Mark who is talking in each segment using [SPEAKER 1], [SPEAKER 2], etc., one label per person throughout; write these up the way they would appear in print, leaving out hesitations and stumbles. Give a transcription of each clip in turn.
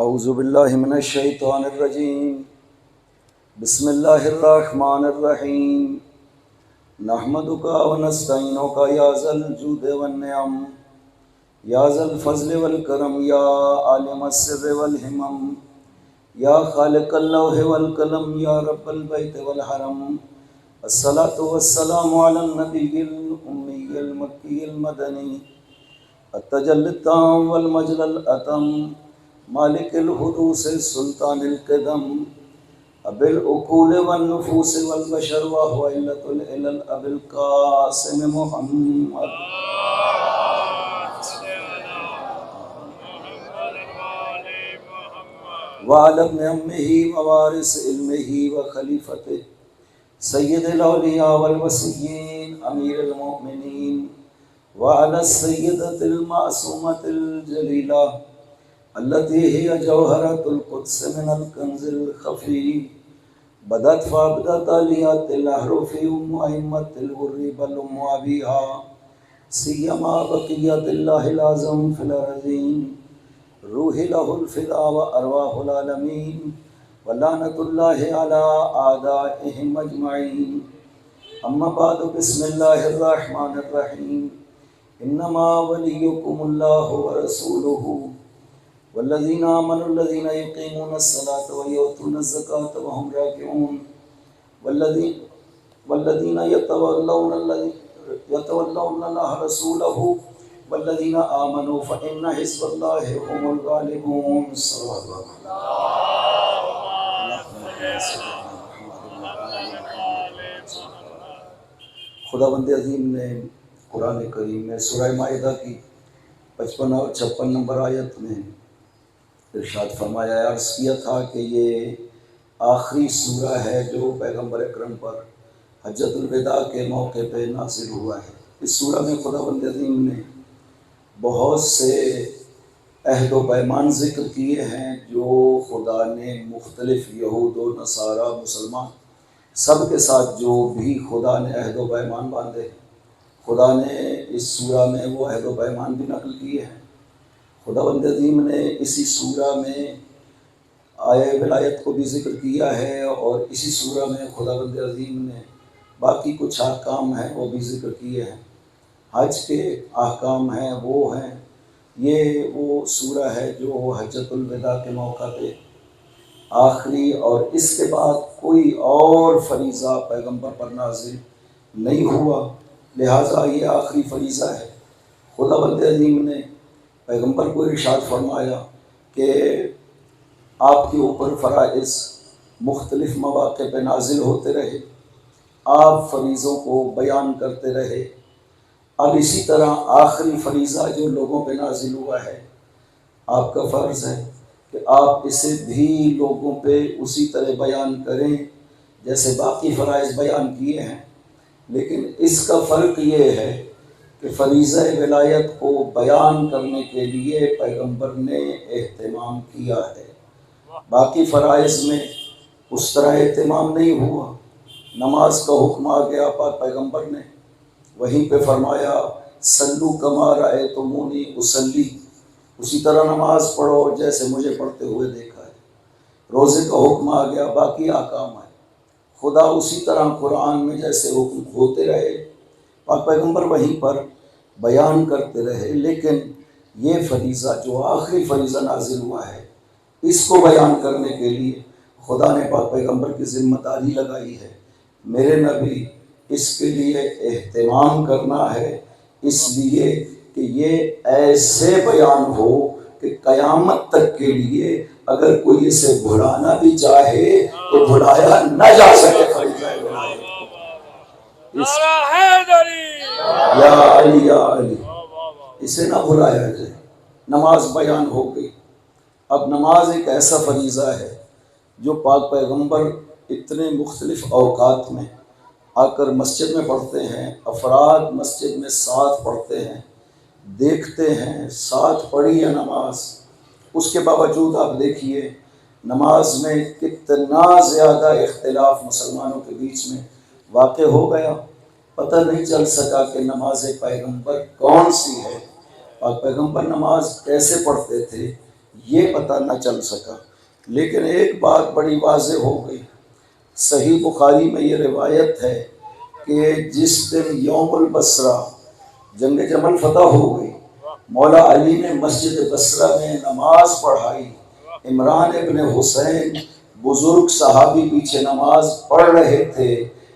[SPEAKER 1] اعوذ باللہ من الشیطان الرجیم بسم اللہ الرحمن الرحیم نحمدک ونستعینک یا ذا الجود والنعم یا ذا الفضل والکرم یا عالم السر والہمم یا خالق اللوح والقلم یا رب البیت والحرم الصلاة والسلام علی النبی الامی المکی المدنی التجلی التام والمجد الاتم مالک الحدوث سلطان القدم ابی العقول والنفوس والبشر وهو علة العلل ابی القاسم محمد وعلى ابن امه ووارث علمه وخلیفته سید الاولیاء والوصیین امیر المؤمنین وعلى السیدة المعصومة الجلیلہ التي هي جوهرة القدس من الكنز الخفي بدت فابدت آليات الأحرف أئمة الغر بل أبيها سيما بقية الله الأعظم في الأرضين روح له الفداء وأرواح العالمين ولعنة الله على أعدائهم أجمعين أما بعد بسم الله الرحمن الرحيم إنما وليكم الله ورسوله والذین آمنوا الذین یقیمون الصلاة ویؤتون الزکاة وهم راکعون والذین یتولون اللہ رسولہ والذین آمنوا فإن حزب اللہ هم الغالبون صلی اللہ خداوند عظیم نے قرآن کریم میں سورہ مائدہ کی 55 اور 56 نمبر آیت میں ارشاد فرمایا، عرض کیا تھا کہ یہ آخری سورہ ہے جو پیغمبر اکرم پر حجۃ الوداع کے موقع پہ نازل ہوا ہے۔ اس سورہ میں خداوند عظیم نے بہت سے عہد و پیمان ذکر کیے ہیں جو خدا نے مختلف یہود و نصارہ مسلمان سب کے ساتھ جو بھی خدا نے عہد و پیمان باندھے، خدا نے اس سورہ میں وہ عہد و پیمان بھی نقل کیے ہیں۔ خداوند عظیم نے اسی سورہ میں آیہ ولایت کو بھی ذکر کیا ہے، اور اسی سورہ میں خداوند عظیم نے باقی کچھ احکام ہیں وہ بھی ذکر کیے ہیں۔ حج کے احکام ہیں وہ ہیں، یہ وہ سورہ ہے جو حجۃ الوداع کے موقع پہ آخری، اور اس کے بعد کوئی اور فریضہ پیغمبر پر نازل نہیں ہوا، لہٰذا یہ آخری فریضہ ہے۔ خداوند عظیم نے پیغمبر کو ارشاد فرمایا کہ آپ کے اوپر فرائض مختلف مواقع پہ نازل ہوتے رہے، آپ فریضوں کو بیان کرتے رہے۔ اب اسی طرح آخری فریضہ جو لوگوں پہ نازل ہوا ہے، آپ کا فرض ہے کہ آپ اسے بھی لوگوں پہ اسی طرح بیان کریں جیسے باقی فرائض بیان کیے ہیں، لیکن اس کا فرق یہ ہے کہ فریضہ ولایت کو بیان کرنے کے لیے پیغمبر نے اہتمام کیا ہے، باقی فرائض میں اس طرح اہتمام نہیں ہوا۔ نماز کا حکم آ گیا، پاک پیغمبر نے وہیں پہ فرمایا صلو کما رأیتمونی اصلی، اسی طرح نماز پڑھو جیسے مجھے پڑھتے ہوئے دیکھا ہے۔ روزے کا حکم آ گیا، باقی احکام ہے، خدا اسی طرح قرآن میں جیسے حکم ہوتے رہے، پاک پیغمبر وہیں پر بیان کرتے رہے، لیکن یہ فریضہ جو آخری فریضہ نازل ہوا ہے، اس کو بیان کرنے کے لیے خدا نے پاک پیغمبر کی ذمہ داری لگائی ہے۔ میرے نبی اس کے لیے اہتمام کرنا ہے، اس لیے کہ یہ ایسے بیان ہو کہ قیامت تک کے لیے اگر کوئی اسے بھلانا بھی چاہے تو بھلایا نہ جا سکے۔ یا علی یا علی، اسے نہ بھلایا جائے۔ نماز بیان ہو گئی۔ اب نماز ایک ایسا فریضہ ہے جو پاک پیغمبر اتنے مختلف اوقات میں آ کر مسجد میں پڑھتے ہیں، افراد مسجد میں ساتھ پڑھتے ہیں، دیکھتے ہیں ساتھ پڑھی ہے نماز، اس کے باوجود آپ دیکھیے نماز میں کتنا زیادہ اختلاف مسلمانوں کے بیچ میں واقع ہو گیا، پتہ نہیں چل سکا کہ نماز پیغمبر کون سی ہے، اور پیغمبر نماز کیسے پڑھتے تھے، یہ پتہ نہ چل سکا۔ لیکن ایک بات بڑی واضح ہو گئی، صحیح بخاری میں یہ روایت ہے کہ جس دن یوم البصرہ جنگ جمل فتح ہو گئی، مولا علی نے مسجد بصرہ میں نماز پڑھائی، عمران ابن حسین بزرگ صحابی پیچھے نماز پڑھ رہے تھے،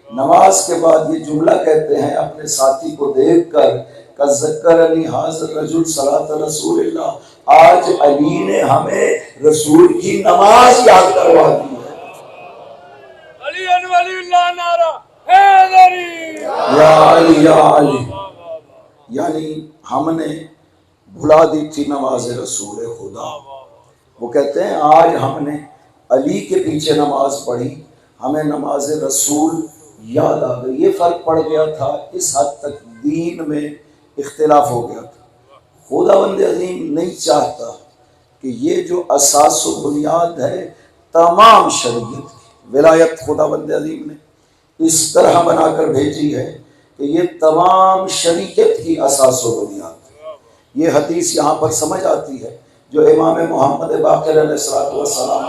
[SPEAKER 1] نماز کے بعد یہ جملہ کہتے ہیں اپنے ساتھی کو دیکھ کر کہ ذکرنی حاضر رجل صلاۃ رسول اللہ، آج علی نے ہمیں رسول کی نماز یاد کروا دی ہے۔
[SPEAKER 2] علی ولی اللہ نعرہ حیدری
[SPEAKER 1] یا علی یا علی، یعنی ہم نے بھلا دی تھی نماز رسول خدا۔ وہ کہتے ہیں آج ہم نے علی کے پیچھے نماز پڑھی، ہمیں نماز رسول یاد آ گئی۔ یہ فرق پڑ گیا تھا، اس حد تک دین میں اختلاف ہو گیا تھا۔ خداوند عظیم نہیں چاہتا کہ یہ جو اساس و بنیاد ہے تمام شریعت کی، ولایت خداوند عظیم نے اس طرح بنا کر بھیجی ہے کہ یہ تمام شریعت کی اساس و بنیاد ہے۔ یہ حدیث یہاں پر سمجھ آتی ہے جو امام محمد باقر علیہ الصلوۃ والسلام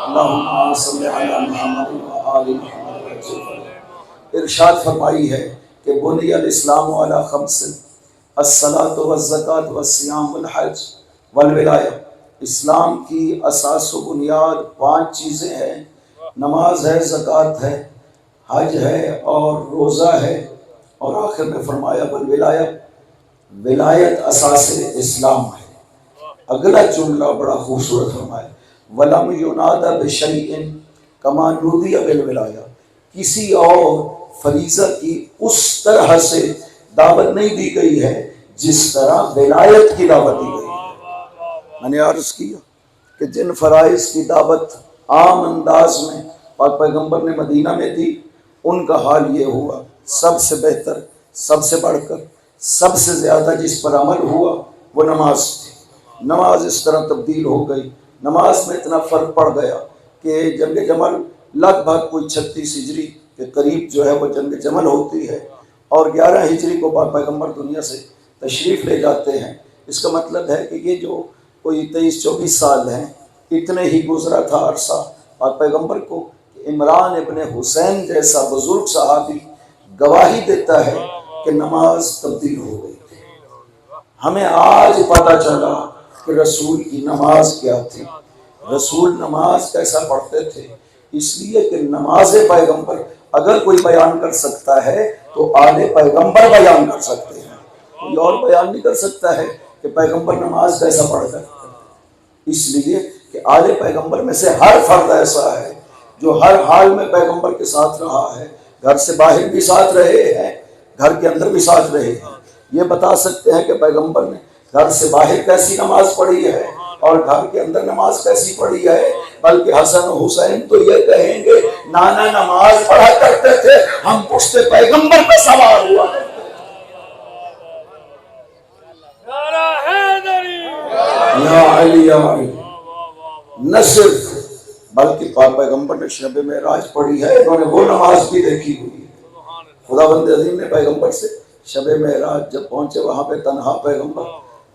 [SPEAKER 1] اللہم صلی علی محمد و آل محمد ارشاد فرمائی ہے کہ بنی الاسلام علی خمس، الصلاۃ والزکوٰۃ والصیام والحج والولایہ، اسلام کی اساس و بنیاد 5 چیزیں ہیں، نماز ہے، زکوٰۃ ہے، حج ہے اور روزہ ہے، اور آخر میں فرمایا والولایہ، ولایت اساس اسلام ہے۔ اگلا جملہ بڑا خوبصورت فرمایا وَلَمْ يُنَادَ بِشَيْءٍ كَمَا نُودِيَ بِالْوِلَایَہ، کسی اور فریضہ کی اس طرح سے دعوت نہیں دی گئی ہے جس طرح ولایت کی دعوت دی گئی ہے۔ میں نے عرض کیا کہ جن فرائض کی دعوت عام انداز میں پاک پیغمبر نے مدینہ میں دی، ان کا حال یہ ہوا، سب سے بہتر، سب سے بڑھ کر، سب سے زیادہ جس پر عمل ہوا وہ نماز تھی۔ نماز اس طرح تبدیل ہو گئی، نماز میں اتنا فرق پڑ گیا کہ جنگ جمل لگ بھگ کوئی 36 ہجری کے قریب جو ہے وہ جنگ جمل ہوتی ہے، اور 11 ہجری کو پاک پیغمبر دنیا سے تشریف لے جاتے ہیں۔ اس کا مطلب ہے کہ یہ جو کوئی 23-24 سال ہیں، اتنے ہی گزرا تھا عرصہ پاک پیغمبر کو کہ عمران ابن حسین جیسا بزرگ صحابی گواہی دیتا ہے کہ نماز تبدیل ہو گئی تھی۔ ہمیں آج پتہ چلا کہ رسول کی نماز کیا تھی، رسول نماز کیسا پڑھتے تھے، اس لیے کہ نماز پیغمبر اگر کوئی بیان کر سکتا ہے تو آل پیغمبر بیان کر سکتے ہیں، کوئی اور بیان نہیں کر سکتا ہے کہ پیغمبر نماز کیسا پڑھتا ہے، اس لیے کہ آل پیغمبر میں سے ہر فرد ایسا ہے جو ہر حال میں پیغمبر کے ساتھ رہا ہے، گھر سے باہر بھی ساتھ رہے ہیں، گھر کے اندر بھی ساتھ رہے ہیں۔ یہ بتا سکتے ہیں کہ پیغمبر نے گھر سے باہر کیسی نماز پڑھی ہے اور گھر کے اندر نماز کیسی پڑھی ہے، بلکہ حسن و حسین تو یہ کہیں گے نانا نماز پڑھا کرتے تھے، ہم پشت پیغمبر پہ سوار ہوا کرتے
[SPEAKER 2] نعرہ حیدری
[SPEAKER 1] تھے۔ یا علی یا علی، نہ صرف بلکہ پاک پیغمبر نے شب معراج پڑھی ہے، انہوں نے وہ نماز بھی دیکھی ہوئی ہے۔ خداوند عظیم نے پیغمبر سے شب معراج جب پہنچے وہاں پہ تنہا پیغمبر،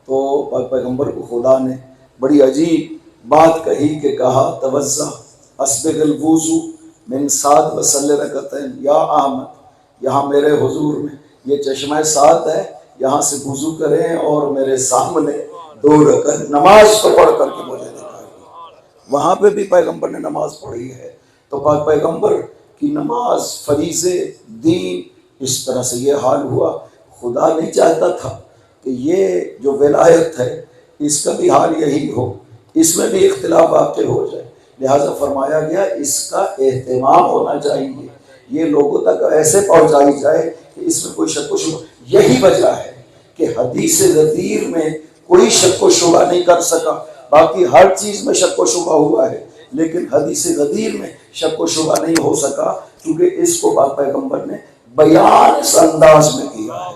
[SPEAKER 1] تو پاک پیغمبر کو خدا نے بڑی عجیب بات کہی کہ کہا توضع اسبغ الوضو من سعد وصلی رکعتین یا احمد، یہاں میرے حضور میں یہ چشمہ سعد ہے، یہاں سے وضو کریں اور میرے سامنے 2 رکعت نماز کو پڑھ کر کے مجھے دکھائیں۔ وہاں پہ بھی پیغمبر نے نماز پڑھی ہے۔ تو پاک پیغمبر کی نماز، فریضے، دین، اس طرح سے یہ حال ہوا۔ خدا نہیں چاہتا تھا کہ یہ جو ولایت ہے اس کا بھی حال یہی ہو، اس میں بھی اختلاف واقع ہو جائے، لہٰذا فرمایا گیا اس کا اہتمام ہونا چاہیے، یہ لوگوں تک ایسے پہنچائی جائے کہ اس میں کوئی شک و شبہ۔ یہی وجہ ہے کہ حدیث غدیر میں کوئی شک و شبہ نہیں کر سکا، باقی ہر چیز میں شک و شبہ ہوا ہے، لیکن حدیث غدیر میں شک و شبہ نہیں ہو سکا، کیونکہ اس کو پاک پیغمبر نے بیان اس انداز میں کیا ہے،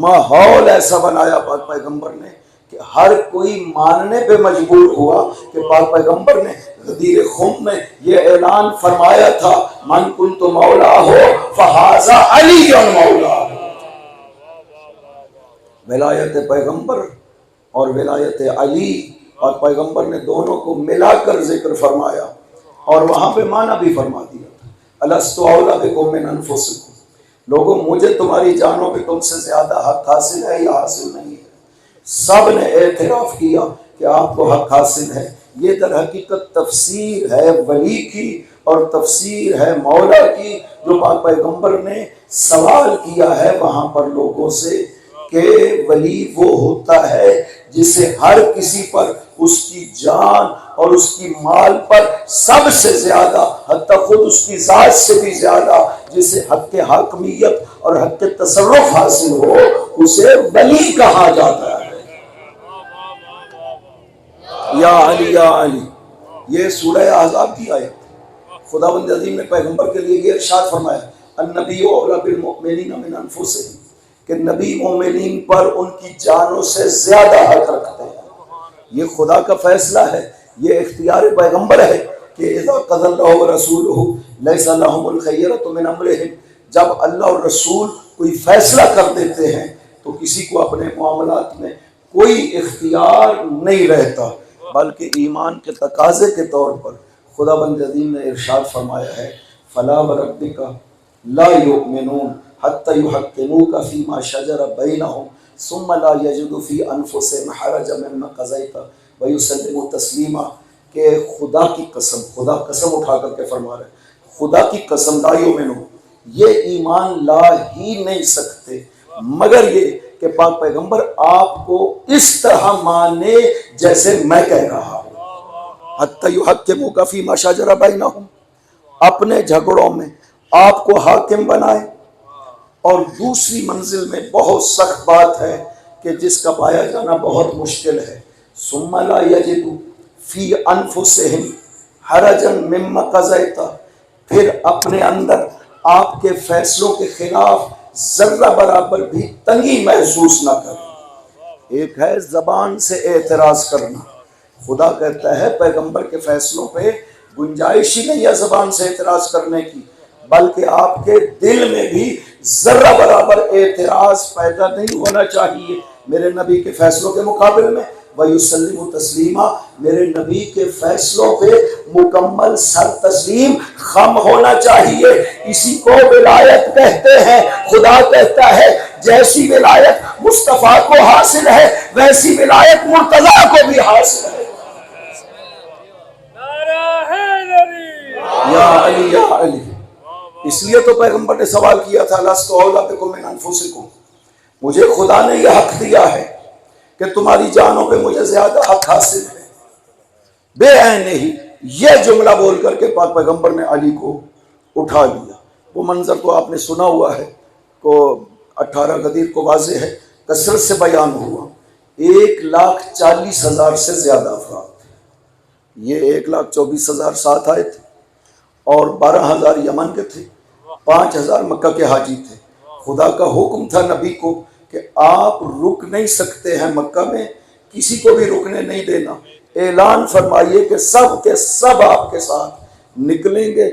[SPEAKER 1] ماحول ایسا بنایا پاک پیغمبر نے کہ ہر کوئی ماننے پہ مجبور ہوا کہ پاک پیغمبر نے غدیر خم میں یہ اعلان فرمایا تھا من کنت مولا ہو فہذا علی مولا۔ ولایت پیغمبر اور ولایت علی اور پیغمبر نے دونوں کو ملا کر ذکر فرمایا اور وہاں پہ معنی بھی فرما دیا تھا، الست اولیٰ بکم من انفسکم، لوگوں مجھے تمہاری جانوں پہ تم سے زیادہ حق حاصل ہے یا حاصل نہیں ہے؟ سب نے اعتراف کیا کہ آپ کو حق حاصل ہے۔ یہ در حقیقت تفسیر ہے ولی کی اور تفسیر ہے مولا کی، جو پاک پیغمبر نے سوال کیا ہے وہاں پر لوگوں سے کہ ولی وہ ہوتا ہے جسے ہر کسی پر اس کی جان اور اس کی مال پر سب سے زیادہ، حتی خود اس کی ذات سے بھی زیادہ، جسے حق حاکمیت اور حق تصرف حاصل ہو، اسے ولی کہا جاتا ہے۔ یا علی یا علی، یہ سورہ احزاب کی آیت، خداوند عظیم نے پیغمبر کے لیے یہ ارشاد فرمایا النبی اولیٰ بالمؤمنین من انفسہم، کہ نبی مومنین پر ان کی جانوں سے زیادہ حق رکھتے ہیں۔ یہ خدا کا فیصلہ ہے، یہ اختیار پیغمبر ہے کہ اذا قضى اللہ ورسولہ لیس لہم الخیرۃ من امرہم، جب اللہ اور رسول کوئی فیصلہ کر دیتے ہیں تو کسی کو اپنے معاملات میں کوئی اختیار نہیں رہتا، بلکہ ایمان کے تقاضے کے طور پر خداوند عظیم نے ارشاد فرمایا ہے فلا وربک لا یؤمنون حتی یحکموک فیما شجر بینہم ثم لا یجدوا فی انفسہم حرجا مما قضیت ویسلموا تسلیما، کہ خدا کی قسم، خدا قسم اٹھا کر کے فرما رہے ہیں، خدا کی قسم لا یؤمنون، یہ ایمان لا ہی نہیں سکتے مگر یہ کہ پاک پیغمبر آپ کو اس طرح مانے جیسے میں کہہ رہا ہوں، حتی یحکموک فیما شجر بینہم، اپنے جھگڑوں میں آپ کو حاکم بنائے۔ اور دوسری منزل میں بہت سخت بات ہے کہ جس کا پایا جانا بہت مشکل ہے، ثم لا یجدوا فی انفسہم حرجا مما قضیت، پھر اپنے اندر آپ کے فیصلوں کے خلاف ذرہ برابر بھی تنگی محسوس نہ کریں۔ ایک ہے زبان سے اعتراض کرنا، خدا کہتا ہے پیغمبر کے فیصلوں پہ گنجائش ہی نہیں ہے زبان سے اعتراض کرنے کی، بلکہ آپ کے دل میں بھی ذرہ برابر اعتراض پیدا نہیں ہونا چاہیے میرے نبی کے فیصلوں کے مقابل میں۔ وَيُسَلِّمُ تَسْلِيمًا، میرے نبی کے فیصلوں پہ مکمل سر تسلیم خم ہونا چاہیے۔ اسی کو ولایت کہتے ہیں۔ خدا کہتا ہے جیسی ولایت مصطفیٰ کو حاصل ہے ویسی ولایت مرتضیٰ کو بھی حاصل ہے۔ یا علی یا علی، اس لیے تو پیغمبر نے سوال کیا تھا لست اولیٰ بکم من انفسکم، مجھے خدا نے یہ حق دیا ہے کہ تمہاری جانوں پہ مجھے زیادہ حق حاصل ہے۔ بے عین ہی یہ جملہ بول کر کے پاک پیغمبر نے علی کو اٹھا لیا۔ وہ منظر تو آپ نے سنا ہوا ہے، کو 18 غدیر کو واضح ہے، کثرت سے بیان ہوا، 1,40,000 سے زیادہ افراد تھے۔ یہ 1,24,000 ساتھ آئے تھے اور 12,000 یمن کے تھے، 5,000 مکہ کے حاجی تھے۔ خدا کا حکم تھا نبی کو کہ آپ رک نہیں سکتے ہیں مکہ میں، کسی کو بھی رکنے نہیں دینا، اعلان فرمائیے کہ سب کے سب آپ کے ساتھ نکلیں گے۔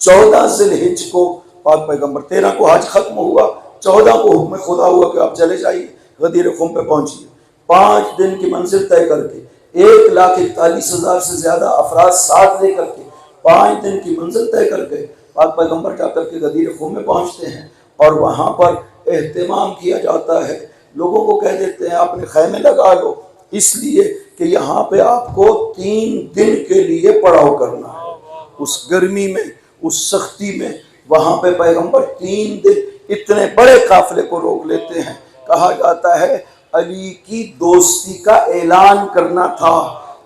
[SPEAKER 1] 14 ذی الحجہ کو پاک پیغمبر، 13 کو حج ختم ہوا، 14 کو حکم خدا ہوا کہ آپ چلے جائیے غدیر قوم پہ پہنچیے۔ 5 دن کی منزل طے کر کے 1,41,000 سے زیادہ افراد ساتھ لے کر کے 5 دن کی منزل طے کر کے پاک پیغمبر جا کر کے غدیر قوم میں پہنچتے ہیں اور وہاں پر اہتمام کیا جاتا ہے۔ لوگوں کو کہہ دیتے ہیں اپنے خیمے لگا لو، اس لیے کہ یہاں پہ آپ کو 3 دن کے لیے پڑاؤ کرنا ہے۔ اس گرمی میں، اس سختی میں وہاں پہ پیغمبر 3 دن اتنے بڑے قافلے کو روک لیتے ہیں۔ کہا جاتا ہے علی کی دوستی کا اعلان کرنا تھا،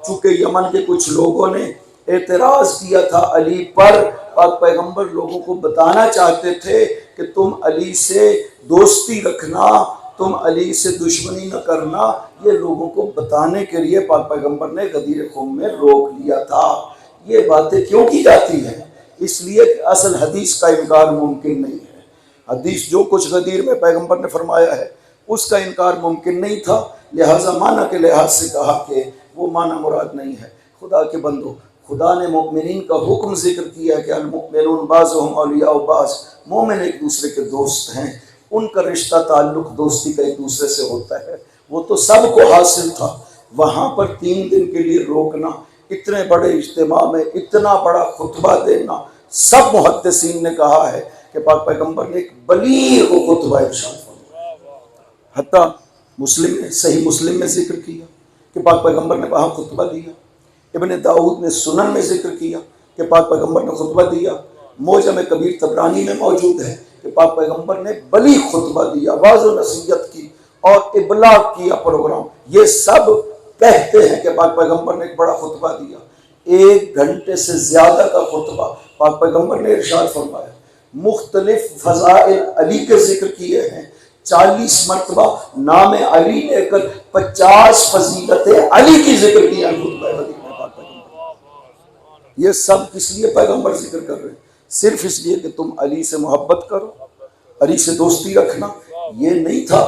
[SPEAKER 1] چونکہ یمن کے کچھ لوگوں نے اعتراض کیا تھا علی پر، اور پیغمبر لوگوں کو بتانا چاہتے تھے کہ تم علی سے دوستی رکھنا، تم علی سے دشمنی نہ کرنا، یہ لوگوں کو بتانے کے لیے پاک پیغمبر نے غدیر قوم میں روک لیا تھا۔ یہ باتیں کیوں کی جاتی ہیں؟ اس لیے کہ اصل حدیث کا انکار ممکن نہیں ہے۔ حدیث جو کچھ غدیر میں پیغمبر نے فرمایا ہے اس کا انکار ممکن نہیں تھا، لہٰذا معنی کے لحاظ سے کہا کہ وہ معنی مراد نہیں ہے۔ خدا کے بندو، خدا نے مومنین کا حکم ذکر کیا کہ المؤمنون بعضهم اولیاء بعض، مومن ایک دوسرے کے دوست ہیں، ان کا رشتہ تعلق دوستی کا ایک دوسرے سے ہوتا ہے۔ وہ تو سب کو حاصل تھا، وہاں پر 3 دن کے لیے روکنا، اتنے بڑے اجتماع میں اتنا بڑا خطبہ دینا، سب محدثین نے کہا ہے کہ پاک پیغمبر نے ایک بلیغ خطبہ ارشاد فرمایا۔ حتیٰ مسلم نے صحیح مسلم میں ذکر کیا کہ پاک پیغمبر نے وہاں خطبہ دیا، ابن داؤد نے سنن میں ذکر کیا کہ پاک پیغمبر نے خطبہ دیا، معجم کبیر طبرانی میں موجود ہے کہ پاک پیغمبر نے بلیغ خطبہ دیا، واعظ و نصیحت کی اور ابلاغ کیا پروگرام۔ یہ سب کہتے ہیں کہ پاک پیغمبر نے ایک بڑا خطبہ دیا، 1 گھنٹے سے زیادہ کا خطبہ پاک پیغمبر نے ارشاد فرمایا۔ مختلف فضائل علی کے ذکر کیے ہیں، 40 مرتبہ نام علی لے کر 50 فضیلتیں علی کی ذکر کی ہیں خطبہ علی میں پاک پیغمبر۔ یہ سب کس لیے پیغمبر ذکر کر رہے ہیں؟ صرف اس لیے کہ تم علی سے محبت کرو، علی سے دوستی رکھنا، یہ نہیں تھا،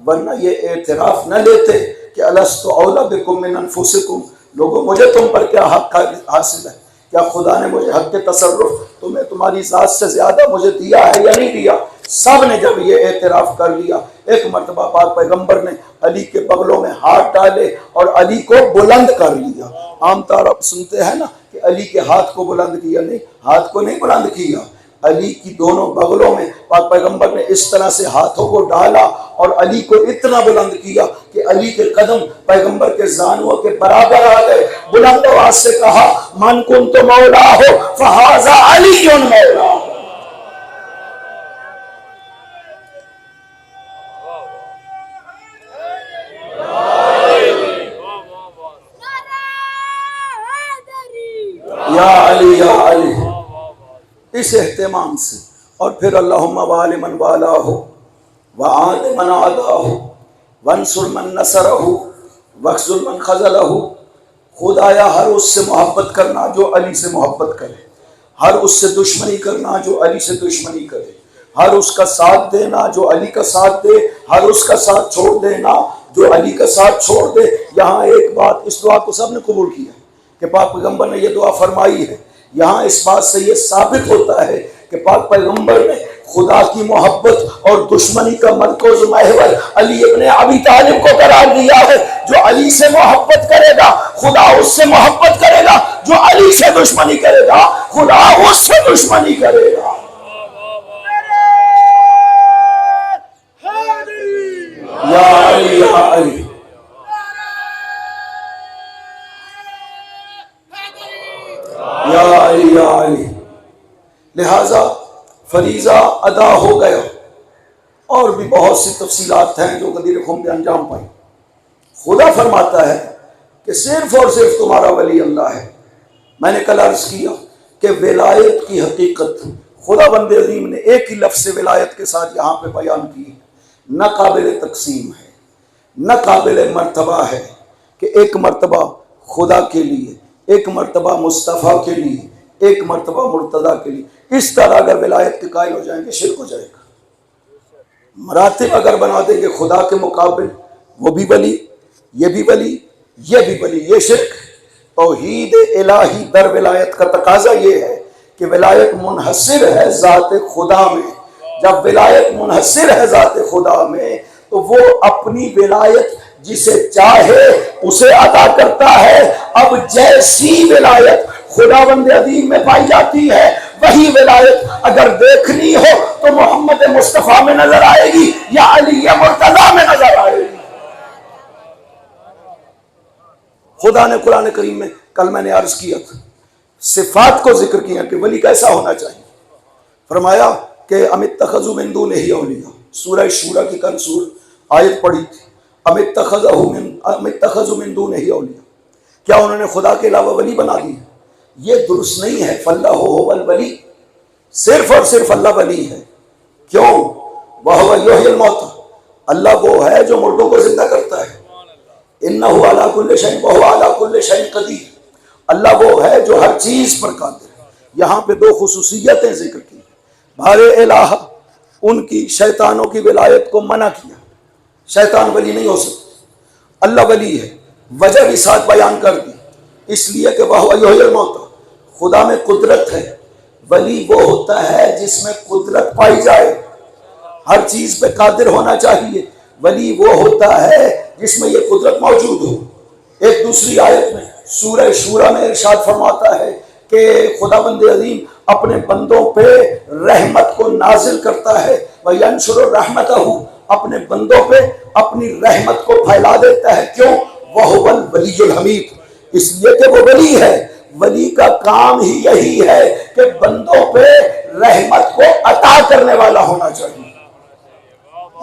[SPEAKER 1] ورنہ یہ اعتراف نہ لیتے کہ الست اولی بکم من انفسکم، لوگوں مجھے تم پر کیا حق حاصل ہے، کیا خدا نے مجھے حق کے تصرف تمہیں تمہاری ذات سے زیادہ مجھے دیا ہے یا نہیں دیا؟ سب نے جب یہ اعتراف کر لیا، ایک مرتبہ پاک پیغمبر نے علی کے بغلوں میں ہاتھ ڈالے اور علی کو بلند کر لیا۔ عام طور آپ سنتے ہیں نا کہ علی کے ہاتھ کو بلند کیا، نہیں، ہاتھ کو نہیں بلند کیا، علی کی دونوں بغلوں میں پاک پیغمبر نے اس طرح سے ہاتھوں کو ڈالا اور علی کو اتنا بلند کیا کہ علی کے قدم پیغمبر کے زانوں کے برابر آ گئے۔ بلند آواز سے کہا، من کنت مولا ہو فہذا علی مولا۔ یا علی یا علی، اس اہتمام سے، اور پھر اللہم وال من والہ وعاد من عادہ وانصر من نصرہ واخذل من خذلہ۔ خدایا ہر اس سے محبت کرنا جو علی سے محبت کرے، ہر اس سے دشمنی کرنا جو علی سے دشمنی کرے، ہر اس کا ساتھ دینا جو علی کا ساتھ دے، ہر اس کا ساتھ چھوڑ دینا جو علی کا ساتھ چھوڑ دے۔ یہاں ایک بات، اس دعا کو سب نے قبول کیا کہ پاک پیغمبر نے یہ دعا فرمائی ہے۔ یہاں اس بات سے یہ ثابت ہوتا ہے کہ پاک پیغمبر نے خدا کی محبت اور دشمنی کا مرکز محور علی ابن ابی طالب کو قرار دیا ہے۔ جو علی سے محبت کرے گا خدا اس سے محبت کرے گا، جو علی سے دشمنی کرے گا خدا اس سے دشمنی کرے گا۔ یا علی یا علی، یا علی یا علی۔ لہذا فریضہ ادا ہو گیا، اور بھی بہت سی تفصیلات ہیں جو غدیر خم میں انجام پائیں۔ خدا فرماتا ہے کہ صرف اور صرف تمہارا ولی اللہ ہے۔ میں نے کل عرض کیا کہ ولایت کی حقیقت خدا بند عظیم نے ایک ہی لفظ ولایت کے ساتھ یہاں پہ بیان کی، نہ قابل تقسیم ہے، نہ قابل مرتبہ ہے کہ ایک مرتبہ خدا کے لیے، ایک مرتبہ مصطفیٰ کے لیے، ایک مرتبہ مرتضیٰ کے لیے۔ اس طرح اگر ولایت کے قائل ہو جائیں گے شرک ہو جائے گا۔ مراتب اگر بنا دیں گے خدا کے مقابل، وہ بھی ولی، یہ بھی ولی، یہ بھی ولی، یہ شرک۔ توحید الہی در ولایت کا تقاضا یہ ہے کہ ولایت منحصر ہے ذات خدا میں۔ جب ولایت منحصر ہے ذات خدا میں تو وہ اپنی ولایت جسے چاہے اسے عطا کرتا ہے۔ اب جیسی ولایت خدا بند عظیم میں پائی جاتی ہے وہی ولایت اگر دیکھنی ہو تو محمد مصطفیٰ میں نظر آئے گی یا علی مرتضیٰ میں نظر آئے گی۔ خدا نے قرآن کریم میں، کل میں نے عرض کیا تھا، صفات کو ذکر کیا کہ ولی کیسا ہونا چاہیے۔ فرمایا کہ ام اتخذوا من دونہ اولیاء، سورہ شورى کی کل آیت پڑھی تھی، ام اتخذوا من دونہ اولیاء، کیا انہوں نے خدا کے علاوہ ولی بنا دیے؟ یہ درست نہیں ہے۔ فاللہ هو الولی، صرف اور صرف اللہ ولی ہے۔ کیوں؟ وَهُوَ يُحْيِي الْمَوْتَى، اللہ وہ ہے جو مردوں کو زندہ کرتا ہے۔ إِنَّهُ عَلَىٰ كُلِّ شَيْءٍ وَهُوَ عَلَىٰ كُلِّ شَيْءٍ قَدِيرٌ، اللہ وہ ہے جو ہر چیز پر قادر ہے۔ یہاں پہ 2 خصوصیتیں ذکر کی، بارے الہ ان کی شیطانوں کی ولایت کو منع کیا، شیطان ولی نہیں ہو سکتا، اللہ ولی ہے۔ وجہ بھی ساتھ بیان کر دی، اس لیے کہ وَهُوَ يُحْيِي الْمَوْتَى، خدا میں قدرت ہے۔ ولی وہ ہوتا ہے جس میں قدرت پائی جائے، ہر چیز پہ قادر ہونا چاہیے۔ ولی وہ ہوتا ہے جس میں یہ قدرت موجود ہو۔ ایک دوسری آیت میں سورہ شورى میں ارشاد فرماتا ہے کہ خداوند عظیم اپنے بندوں پہ رحمت کو نازل کرتا ہے، وَيَنْشُرُ رَحْمَتَهُ، اپنے بندوں پہ اپنی رحمت کو پھیلا دیتا ہے۔ کیوں؟ وَهُوَ الْوَلِيُّ الْحَمِيدُ، اس لیے کہ وہ ولی ہے۔ ولی کا کام ہی یہی ہے کہ بندوں پہ رحمت کو عطا کرنے والا ہونا چاہیے۔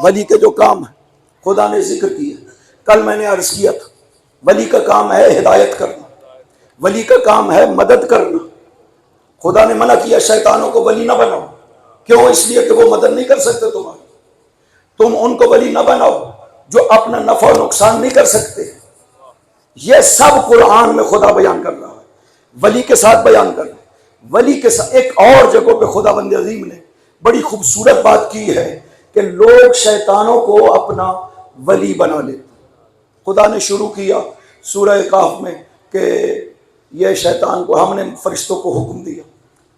[SPEAKER 1] ولی کے جو کام ہے خدا نے ذکر کیا، کل میں نے عرض کیا تھا، ولی کا کام ہے ہدایت کرنا، ولی کا کام ہے مدد کرنا۔ خدا نے منع کیا شیطانوں کو ولی نہ بناؤ، کیوں؟ اس لیے کہ وہ مدد نہیں کر سکتے تمہاری، تم ان کو ولی نہ بناؤ جو اپنا نفع و نقصان نہیں کر سکتے۔ یہ سب قرآن میں خدا بیان کر رہا ہے، ولی کے ساتھ بیان کر رہا ہے۔ ولی کے ساتھ ایک اور جگہ پہ خداوند عظیم نے بڑی خوبصورت بات کی ہے کہ لوگ شیطانوں کو اپنا ولی بنا لیتے۔ خدا نے شروع کیا سورہ کہف میں کہ یہ شیطان کو، ہم نے فرشتوں کو حکم دیا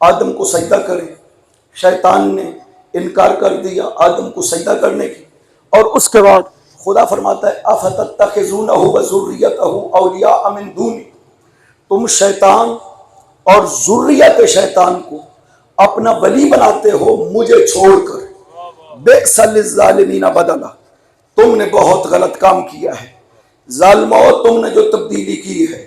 [SPEAKER 1] آدم کو سجدہ کریں، شیطان نے انکار کر دیا آدم کو سجدہ کرنے کی، اور اس کے بعد خدا فرماتا ہے اَفَتَتَّخِذُونَهُ وَذُرِّيَّتَهُ أَوْلِيَاءَ مِن دُونِي، تم شیطان اور ذریت شیطان کو اپنا ولی بناتے ہو مجھے چھوڑ کر۔ بئس للظالمین بدلا، تم نے بہت غلط کام کیا ہے ظالمو، تم نے جو تبدیلی کی ہے،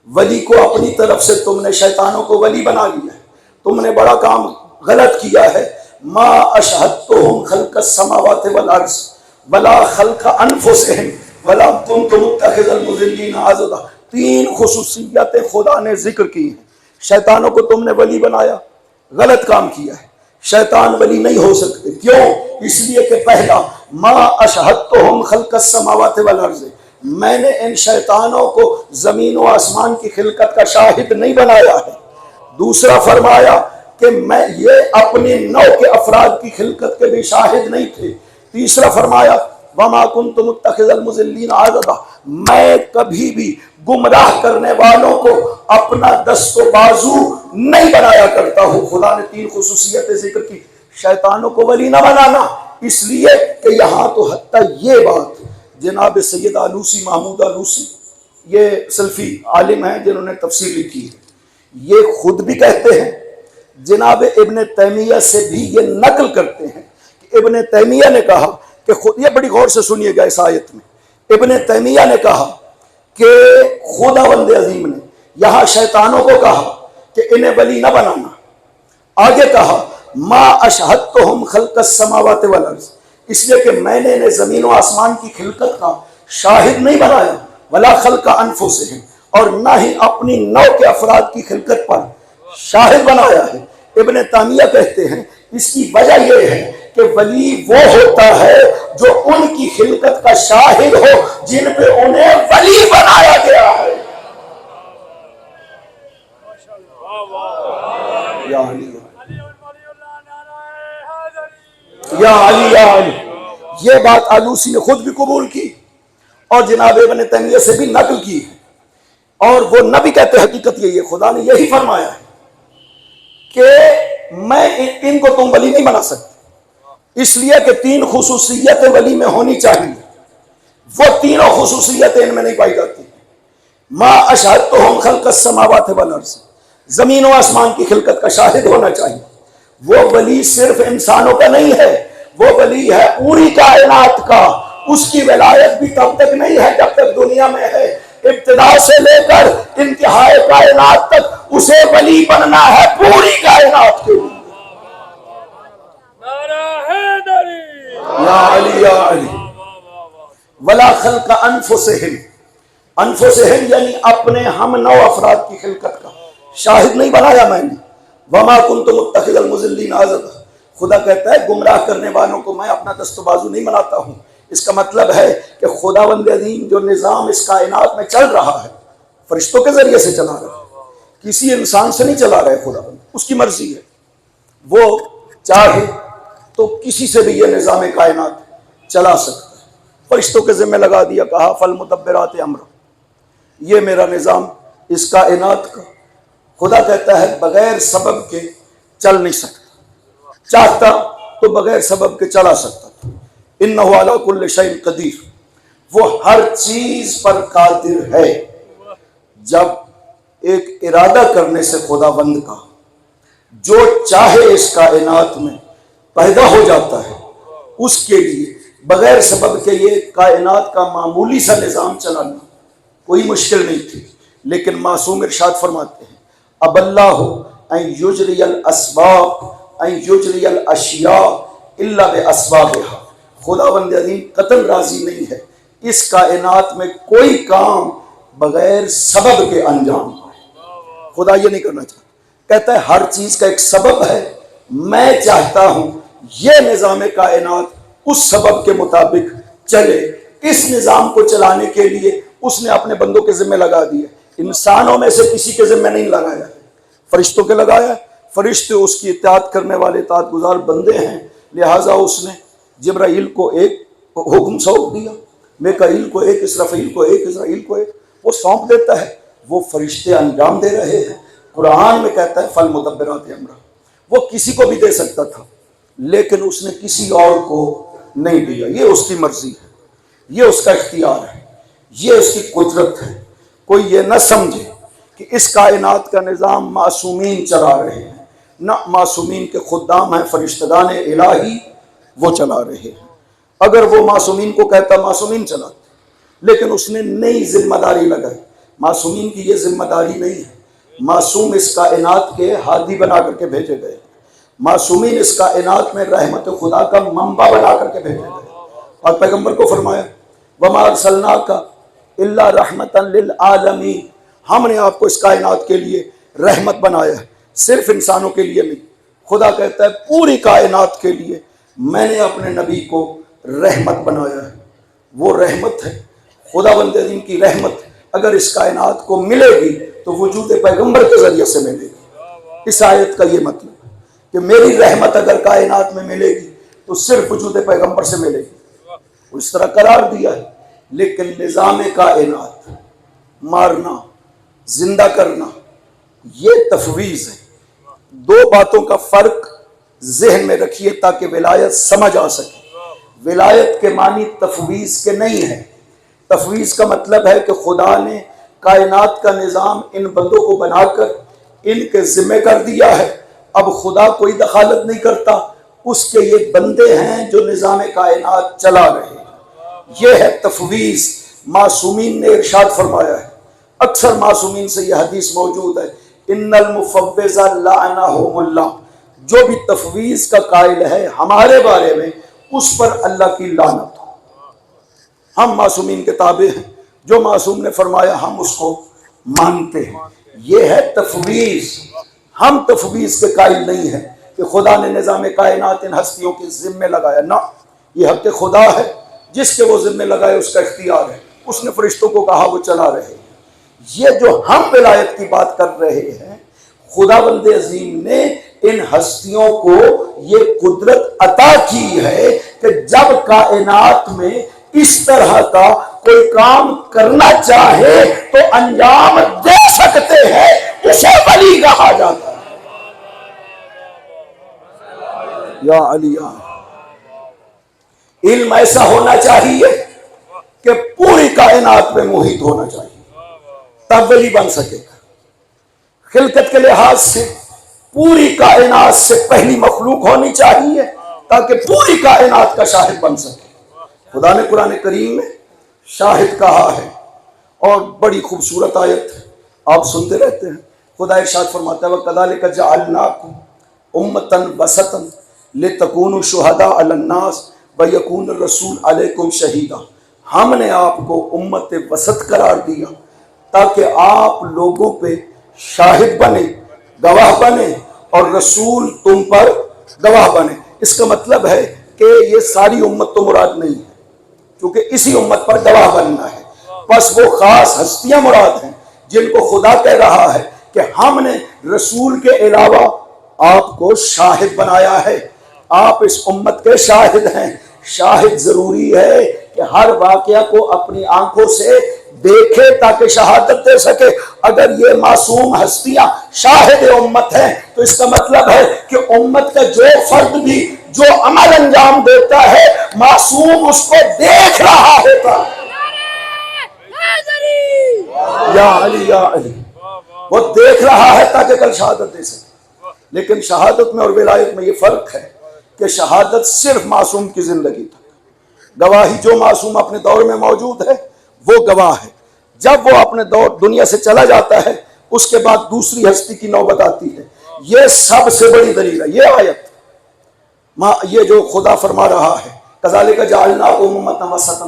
[SPEAKER 1] ولی کو اپنی طرف سے تم نے شیطانوں کو ولی بنا لیا ہے، تم نے بڑا کام غلط کیا ہے۔ ما اشہدتہم خلق السماوات والارض ولا خلق انفسہم ولا کنت متخذ المضلین عضدا، تین خصوصیتیں خدا نے ذکر کی ہیں۔ شیطانوں کو تم نے ولی بنایا، غلط کام کیا ہے، شیطان ولی نہیں ہو سکتے۔ کیوں؟ اس لیے کہ پہلا ما اشہدتہم خلق السماوات والارض، میں نے ان شیطانوں کو زمین و آسمان کی خلقت کا شاہد نہیں بنایا ہے۔ دوسرا فرمایا کہ میں یہ اپنی نو کے افراد کی خلقت کے بھی شاہد نہیں تھے۔ تیسرا فرمایا وما کنت متخذ المضلین عضدا، میں کبھی بھی گمراہ کرنے والوں کو اپنا دست و بازو نہیں بنایا کرتا ہوں۔ خدا نے تین خصوصیتیں ذکر کی، شیطانوں کو ولی نہ بنانا، اس لیے کہ یہاں تو حتیٰ یہ بات جناب سید آلوسی محمود آلوسی، یہ سلفی عالم ہیں جنہوں نے تفسیر لکھی ہے، یہ خود بھی کہتے ہیں، جناب ابن تیمیہ سے بھی یہ نقل کرتے ہیں کہ ابن تیمیہ نے کہا کہ خود، یہ بڑی غور سے سنیے گا اس آیت میں، ابن تیمیہ نے کہا کہ خداوند عظیم نے یہاں شیطانوں کو کہا کہ انہیں ولی نہ بنانا، آگے کہا ما اشہدتہم خلق السماوات والارض، اس لیے کہ میں نے انہیں زمین و آسمان کی خلقت کا شاہد نہیں بنایا، ولا خلق انفسہم، اور نہ ہی اپنی نو کے افراد کی خلقت پر شاہد بنایا ہے۔ ابن تیمیہ کہتے ہیں اس کی وجہ یہ ہے کہ ولی وہ ہوتا ہے جو ان کی خلقت کا شاہد ہو جن پہ انہیں ولی بنایا گیا ہے۔ یا علی یا علی یا علی، یہ بات آلوسی نے خود بھی قبول کی اور جناب ابن تیمیہ سے بھی نقل کی ہے، اور وہ نہ بھی کہتے حقیقت یہی ہے، خدا نے یہی فرمایا ہے کہ میں ان کو تم ولی نہیں بنا سکتے، اس لیے کہ تین خصوصیتیں ولی میں ہونی چاہیے، وہ تینوں خصوصیتیں ان میں نہیں پائی جاتی۔ ما اشہدتہم خلق السماوات والارض، زمین و آسمان کی خلقت کا شاہد ہونا چاہیے۔ وہ ولی صرف انسانوں کا نہیں ہے، وہ ولی ہے پوری کائنات کا، اس کی ولایت بھی تب تک نہیں ہے جب تک دنیا میں ہے، ابتدا سے لے کر انتہائی کائنات تک اسے ولی بننا ہے پوری کائنات کے لیے۔
[SPEAKER 2] نعرہ حیدری،
[SPEAKER 1] یا علی یا علی، ولا خلق انفسہم، انفسہم یعنی اپنے ہم نو افراد کی خلقت کا شاہد نہیں بنایا میں نے۔ وما کنت متخذ المضلین عضدا، خدا کہتا ہے گمراہ کرنے والوں کو میں اپنا دست و بازو نہیں بناتا ہوں۔ اس کا مطلب ہے کہ خداوند عظیم جو نظام اس کائنات میں چل رہا ہے فرشتوں کے ذریعے سے چلا رہا ہے، کسی انسان سے نہیں چلا رہا ہے، خداوند اس کی مرضی ہے، وہ چاہے تو کسی سے بھی یہ نظام کائنات چلا سکتا ہے۔ فرشتوں کے ذمہ لگا دیا، کہا فالمدبرات امرا، یہ میرا نظام اس کائنات کا، خدا کہتا ہے بغیر سبب کے چل نہیں سکتا، چاہتا تو بغیر سبب کے چلا سکتا تھا۔ انہ علی کل شیء قدیر، وہ ہر چیز پر قادر ہے۔ جب ایک ارادہ کرنے سے خداوند کا جو چاہے اس کائنات میں پیدا ہو جاتا ہے، اس کے لیے بغیر سبب کے یہ کائنات کا معمولی سا نظام چلانا کوئی مشکل نہیں تھی، لیکن معصوم ارشاد فرماتے ہیں اب اللہ ان یجری الاسباب ان یجری الاشیاء الا باسبابها، خداوند عظیم قطعاً راضی نہیں ہے اس کائنات میں کوئی کام بغیر سبب کے انجام آئے۔ خدا یہ نہیں کرنا چاہتا، کہتا ہے ہر چیز کا ایک سبب ہے، میں چاہتا ہوں یہ نظام کائنات اس سبب کے مطابق چلے۔ اس نظام کو چلانے کے لیے اس نے اپنے بندوں کے ذمہ لگا دیا، انسانوں میں سے کسی کے ذمہ نہیں لگایا، فرشتوں کے لگایا۔ فرشتے اس کی اطاعت کرنے والے اطاعت گزار بندے ہیں، لہٰذا اس نے جبرائیل کو ایک حکم سونپ دیا، میکائیل کو ایک، اسرافیل کو ایک، اسرائیل کو ایک، وہ سونپ دیتا ہے، وہ فرشتے انجام دے رہے ہیں۔ قرآن میں کہتا ہے فالمدبرات امرا، وہ کسی کو بھی دے سکتا تھا لیکن اس نے کسی اور کو نہیں دیا، یہ اس کی مرضی ہے، یہ اس کا اختیار ہے، یہ اس کی قدرت ہے۔ کوئی یہ نہ سمجھے کہ اس کائنات کا نظام معصومین چلا رہے ہیں، نہ، معصومین کے خدام ہیں فرشتگان الہی، وہ چلا رہے ہیں۔ اگر وہ معصومین کو کہتا معصومین چلاتے، لیکن اس نے نئی ذمہ داری لگائی۔ معصومین کی یہ ذمہ داری نہیں ہے، معصوم اس کائنات کے ہادی بنا کر کے بھیجے گئے، معصومین اس کائنات میں رحمت خدا کا منبع بنا کر کے بھیجے گئے۔ اور پیغمبر کو فرمایا وَمَا أَرْسَلْنَاكَ إِلَّا رَحْمَةً لِلْعَالَمِينَ، ہم نے آپ کو اس کائنات کے لیے رحمت بنایا ہے، صرف انسانوں کے لیے نہیں۔ خدا کہتا ہے پوری کائنات کے لیے میں نے اپنے نبی کو رحمت بنایا ہے، وہ رحمت ہے۔ خداوند عظیم کی رحمت اگر اس کائنات کو ملے گی تو وجود پیغمبر کے ذریعے سے ملے گی۔ اس آیت کا یہ مطلب ہے کہ میری رحمت اگر کائنات میں ملے گی تو صرف وجود پیغمبر سے ملے گی، اس طرح قرار دیا ہے۔ لیکن نظام کائنات مارنا، زندہ کرنا، یہ تفویض ہے۔ دو باتوں کا فرق ذہن میں رکھیے تاکہ ولایت سمجھ آ سکے۔ ولایت کے معنی تفویض کے نہیں ہے۔ تفویض کا مطلب ہے کہ خدا نے کائنات کا نظام ان بندوں کو بنا کر ان کے ذمہ کر دیا ہے، اب خدا کوئی دخالت نہیں کرتا، اس کے یہ بندے ہیں جو نظام کائنات چلا رہے ہیں، یہ ہے تفویض۔ معصومین نے ارشاد فرمایا ہے، اکثر معصومین سے یہ حدیث موجود ہے، ان المفوض لعنہم اللہ، جو بھی تفویض کا قائل ہے ہمارے بارے میں اس پر اللہ کی لعنت ہو۔ ہم معصومین کے تابع ہیں، جو معصوم نے فرمایا ہم اس کو مانتے ہیں، یہ ہے تفویض۔ ہم تفویض کے قائل نہیں ہیں کہ خدا نے نظام کائنات ان ہستیوں کے ذمہ لگایا، نہ، یہ حق خدا ہے، جس کے وہ ذمہ لگائے اس کا اختیار ہے، اس نے فرشتوں کو کہا وہ چلا رہے ہیں۔ یہ جو ہم ولایت کی بات کر رہے ہیں، خداوند عظیم نے ان ہستیوں کو یہ قدرت عطا کی ہے کہ جب کائنات میں اس طرح کا کوئی کام کرنا چاہے تو انجام دے سکتے ہیں، اسے ولی کہا جاتا ہے۔ یا علی، علم ایسا ہونا چاہیے کہ پوری کائنات میں محیط ہونا چاہیے، تب ولی بن سکے گا۔ خلقت کے لحاظ سے پوری کائنات سے پہلی مخلوق ہونی چاہیے تاکہ پوری کائنات کا شاہد بن سکے۔ خدا نے قرآن کریم میں شاہد کہا ہے، اور بڑی خوبصورت آیت آپ سنتے رہتے ہیں۔ خدا ارشاد فرماتا ہے وَكَذَلِكَ جَعَلْنَاكُمْ أُمَّةً وَسَطًا لِتَكُونُوا شُهَدَاءَ عَلَى النَّاسِ وَيَكُونَ الرَّسُولُ عَلَيْكُمْ شَهِيدًا، ہم نے آپ کو امت وسط قرار دیا تاکہ آپ لوگوں پہ شاہد بنے، گواہ بنے، اور رسول تم پر گواہ بنے۔ اس کا مطلب ہے کہ یہ ساری امت تو مراد نہیں ہے، کیونکہ اسی امت پر گواہ بننا ہے، بس وہ خاص ہستیاں مراد ہیں جن کو خدا کہہ رہا ہے کہ ہم نے رسول کے علاوہ آپ کو شاہد بنایا ہے، آپ اس امت کے شاہد ہیں۔ شاہد ضروری ہے کہ ہر واقعہ کو اپنی آنکھوں سے دیکھے تاکہ شہادت دے سکے۔ اگر یہ معصوم ہستیاں شاہد امت ہیں تو اس کا مطلب ہے کہ امت کا جو فرد بھی جو عمل انجام دیتا ہے معصوم اس کو دیکھ رہا ہوتا ہے۔ یا علی یا علی. وہ دیکھ رہا ہے تاکہ کل شہادت دے سکے. لیکن شہادت میں اور ولایت میں یہ فرق ہے کہ شہادت صرف معصوم کی زندگی تک. گواہی جو معصوم اپنے دور میں موجود ہے وہ گواہ ہے. جب وہ اپنے دور دنیا سے چلا جاتا ہے اس کے بعد دوسری ہستی کی نوبت آتی ہے. یہ سب سے بڑی دلیل ہے یہ آیت. یہ جو خدا فرما رہا ہے کذالک جعلناکم امۃ وسطا،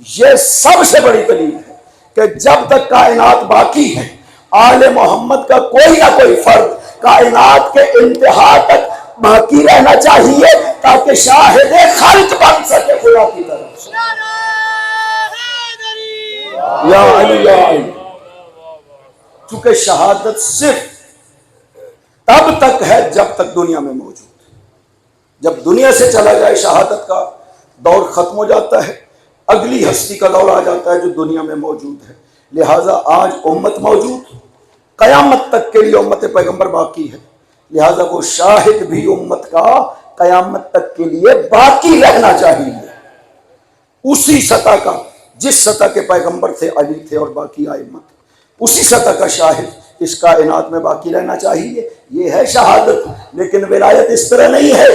[SPEAKER 1] یہ سب سے بڑی دلیل ہے کہ جب تک کائنات باقی ہے آل محمد کا کوئی نہ کوئی فرد کائنات کے انتہا تک باقی رہنا چاہیے تاکہ شاہد خلق بن سکے خدا کی طرف. یا علی یا علی. چونکہ شہادت صرف تب تک ہے جب تک دنیا میں موجود. جب دنیا سے چلا جائے شہادت کا دور ختم ہو جاتا ہے، اگلی ہستی کا دور آ جاتا ہے جو دنیا میں موجود ہے. لہٰذا آج امت موجود، قیامت تک کے لیے امت پیغمبر باقی ہے. لہٰذا وہ شاہد بھی امت کا قیامت تک کے لیے باقی رہنا چاہیے، اسی سطح کا جس سطح کے پیغمبر تھے، علی تھے اور باقی ائمہ، اسی سطح کا شاہد اس کائنات میں باقی رہنا چاہیے. یہ ہے شہادت. لیکن ولایت اس طرح نہیں ہے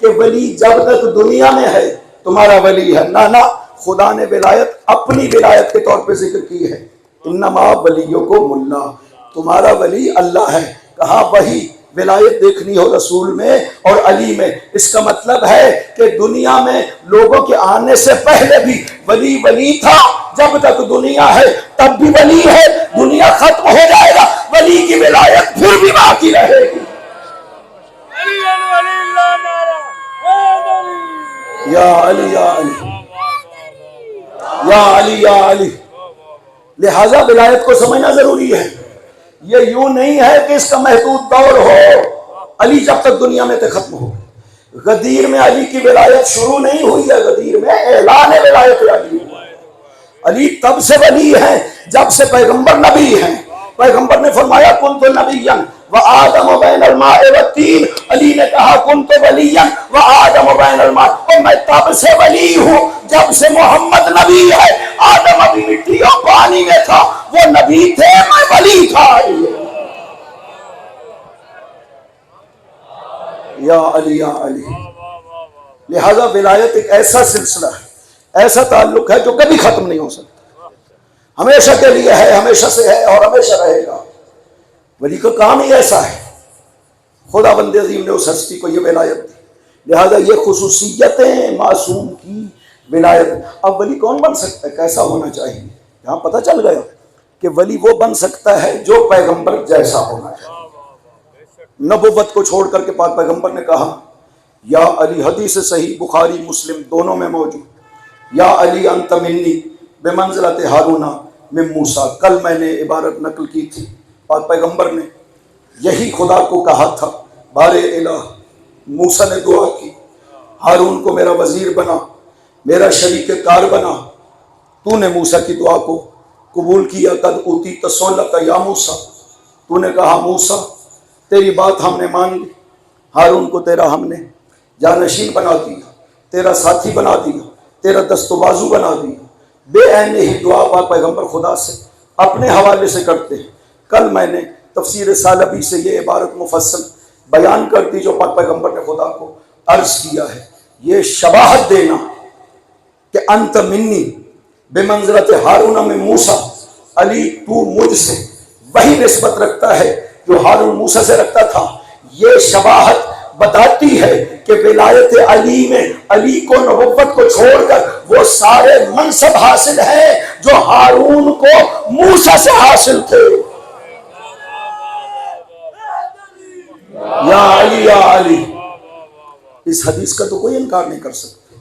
[SPEAKER 1] کہ ولی جب تک دنیا میں ہے تمہارا ولی ہے. نہ، خدا نے ولایت اپنی ولایت کے طور پہ ذکر کی ہے. انما ولیکم اللہ، تمہارا ولی اللہ ہے. کہا وہی ولایت دیکھنی ہو رسول میں اور علی میں. اس کا مطلب ہے کہ دنیا میں لوگوں کے آنے سے پہلے بھی ولی تھا. جب تک دنیا ہے تب بھی ولی ہے. دنیا ختم ہو جائے گا ولی کی ولایت پھر بھی باقی رہے گی. یا علی یا علی یا علی یا علی. لہذا ولایت کو سمجھنا ضروری ہے. یہ یوں نہیں ہے کہ اس کا محدود دور ہو. علی جب تک دنیا میں تک ختم ہو. غدیر میں علی کی ولایت شروع نہیں ہوئی ہے، غدیر میں اعلان ولایت علی. علی تب سے ولی ہے جب سے پیغمبر نبی ہیں. پیغمبر نے فرمایا کنت نبیا وآدم بین الماء والطین. علی نے کہا کنت ولیا وآدم بین الماء، اور میں تب سے ولی ہوں جب سے محمد نبی ہے. آدم ابھی مٹی اور پانی میں تھا، وہ نبی تھے، میں ولی تھا. یا علی یا علی. لہذا ولایت ایک ایسا سلسلہ ہے، ایسا تعلق ہے جو کبھی ختم نہیں ہو سکتا. ہمیشہ کے لیے ہے، ہمیشہ سے ہے اور ہمیشہ رہے گا. ولی کا کام ہی ایسا ہے. خدا بند عظیم نے اس ہستی کو یہ ولایت دی. لہذا یہ خصوصیتیں معصوم کی ولایت. اب ولی کون بن سکتا ہے، کیسا ہونا چاہیے؟ یہاں پتہ چل گیا کہ ولی وہ بن سکتا ہے جو پیغمبر جیسا ہونا چاہیے. نبوت کو چھوڑ کر کے پاک پیغمبر نے کہا یا علی، حدیث صحیح بخاری مسلم دونوں میں موجود، یا علی انت منی بمنزلت ہارون من موسیٰ. کل میں نے عبارت نقل کی تھی، پاک پیغمبر نے یہی خدا کو کہا تھا. بار الہ، موسیٰ نے دعا کی ہارون کو میرا وزیر بنا، میرا شریک کار بنا. تو نے موسیٰ کی دعا کو قبول کیا. قد اوتیت سؤلک یا موسیٰ، تو نے کہا موسیٰ تیری بات ہم نے مان لی. ہارون کو تیرا ہم نے جانشین بنا دیا، تیرا ساتھی بنا دیا، تیرا دست و بازو بنا دیا. بے عین ہی دعا پاک پیغمبر خدا سے اپنے حوالے سے کرتے ہیں. کل میں نے تفسیر سالبی سے یہ عبارت مفصل بیان کر دی جو پاک پیغمبر نے خدا کو عرض کیا ہے. یہ شباہت دینا کہ انت منی بمنزلت ہارون من موسیٰ، علی تو مجھ سے وہی نسبت رکھتا ہے جو ہارون موسیٰ سے رکھتا تھا. یہ شباہت بتاتی ہے کہ ولایت علی میں علی کو نبوت کو چھوڑ کر وہ سارے منصب حاصل ہیں جو ہارون کو موسیٰ سے حاصل تھے. یا علی یا علی. اس حدیث کا تو کوئی انکار نہیں کر سکتا.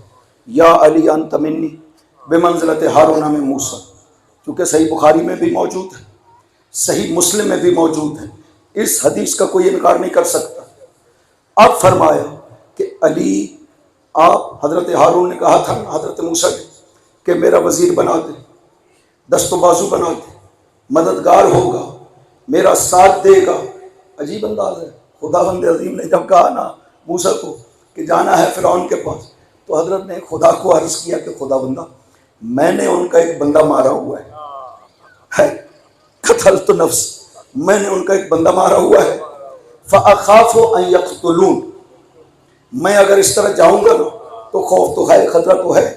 [SPEAKER 1] یا علی انت منی بمنزلت ہارون من موسیٰ، چونکہ صحیح بخاری میں بھی موجود ہے، صحیح مسلم میں بھی موجود ہے. اس حدیث کا کوئی انکار نہیں کر سکتا. اب فرمایا کہ علی، آپ حضرت ہارون نے کہا تھا حضرت موسیٰ کہ میرا وزیر بنا دے، دست و بازو بنا دے، مددگار ہوگا، میرا ساتھ دے گا. عجیب انداز ہے. خدا بند عظیم نے جب کہا نا موسیٰ کو کہ جانا ہے فرعون کے پاس، تو حضرت نے خدا کو عرض کیا کہ خدا بندہ میں نے ان کا ایک بندہ مارا ہوا ہے. قتلت نفس، میں نے ان کا ایک بندہ مارا ہوا ہے، فاخاف ان یقتلون، میں اگر اس طرح جاؤں گا نا تو خوف تو ہے، خطرہ تو ہے،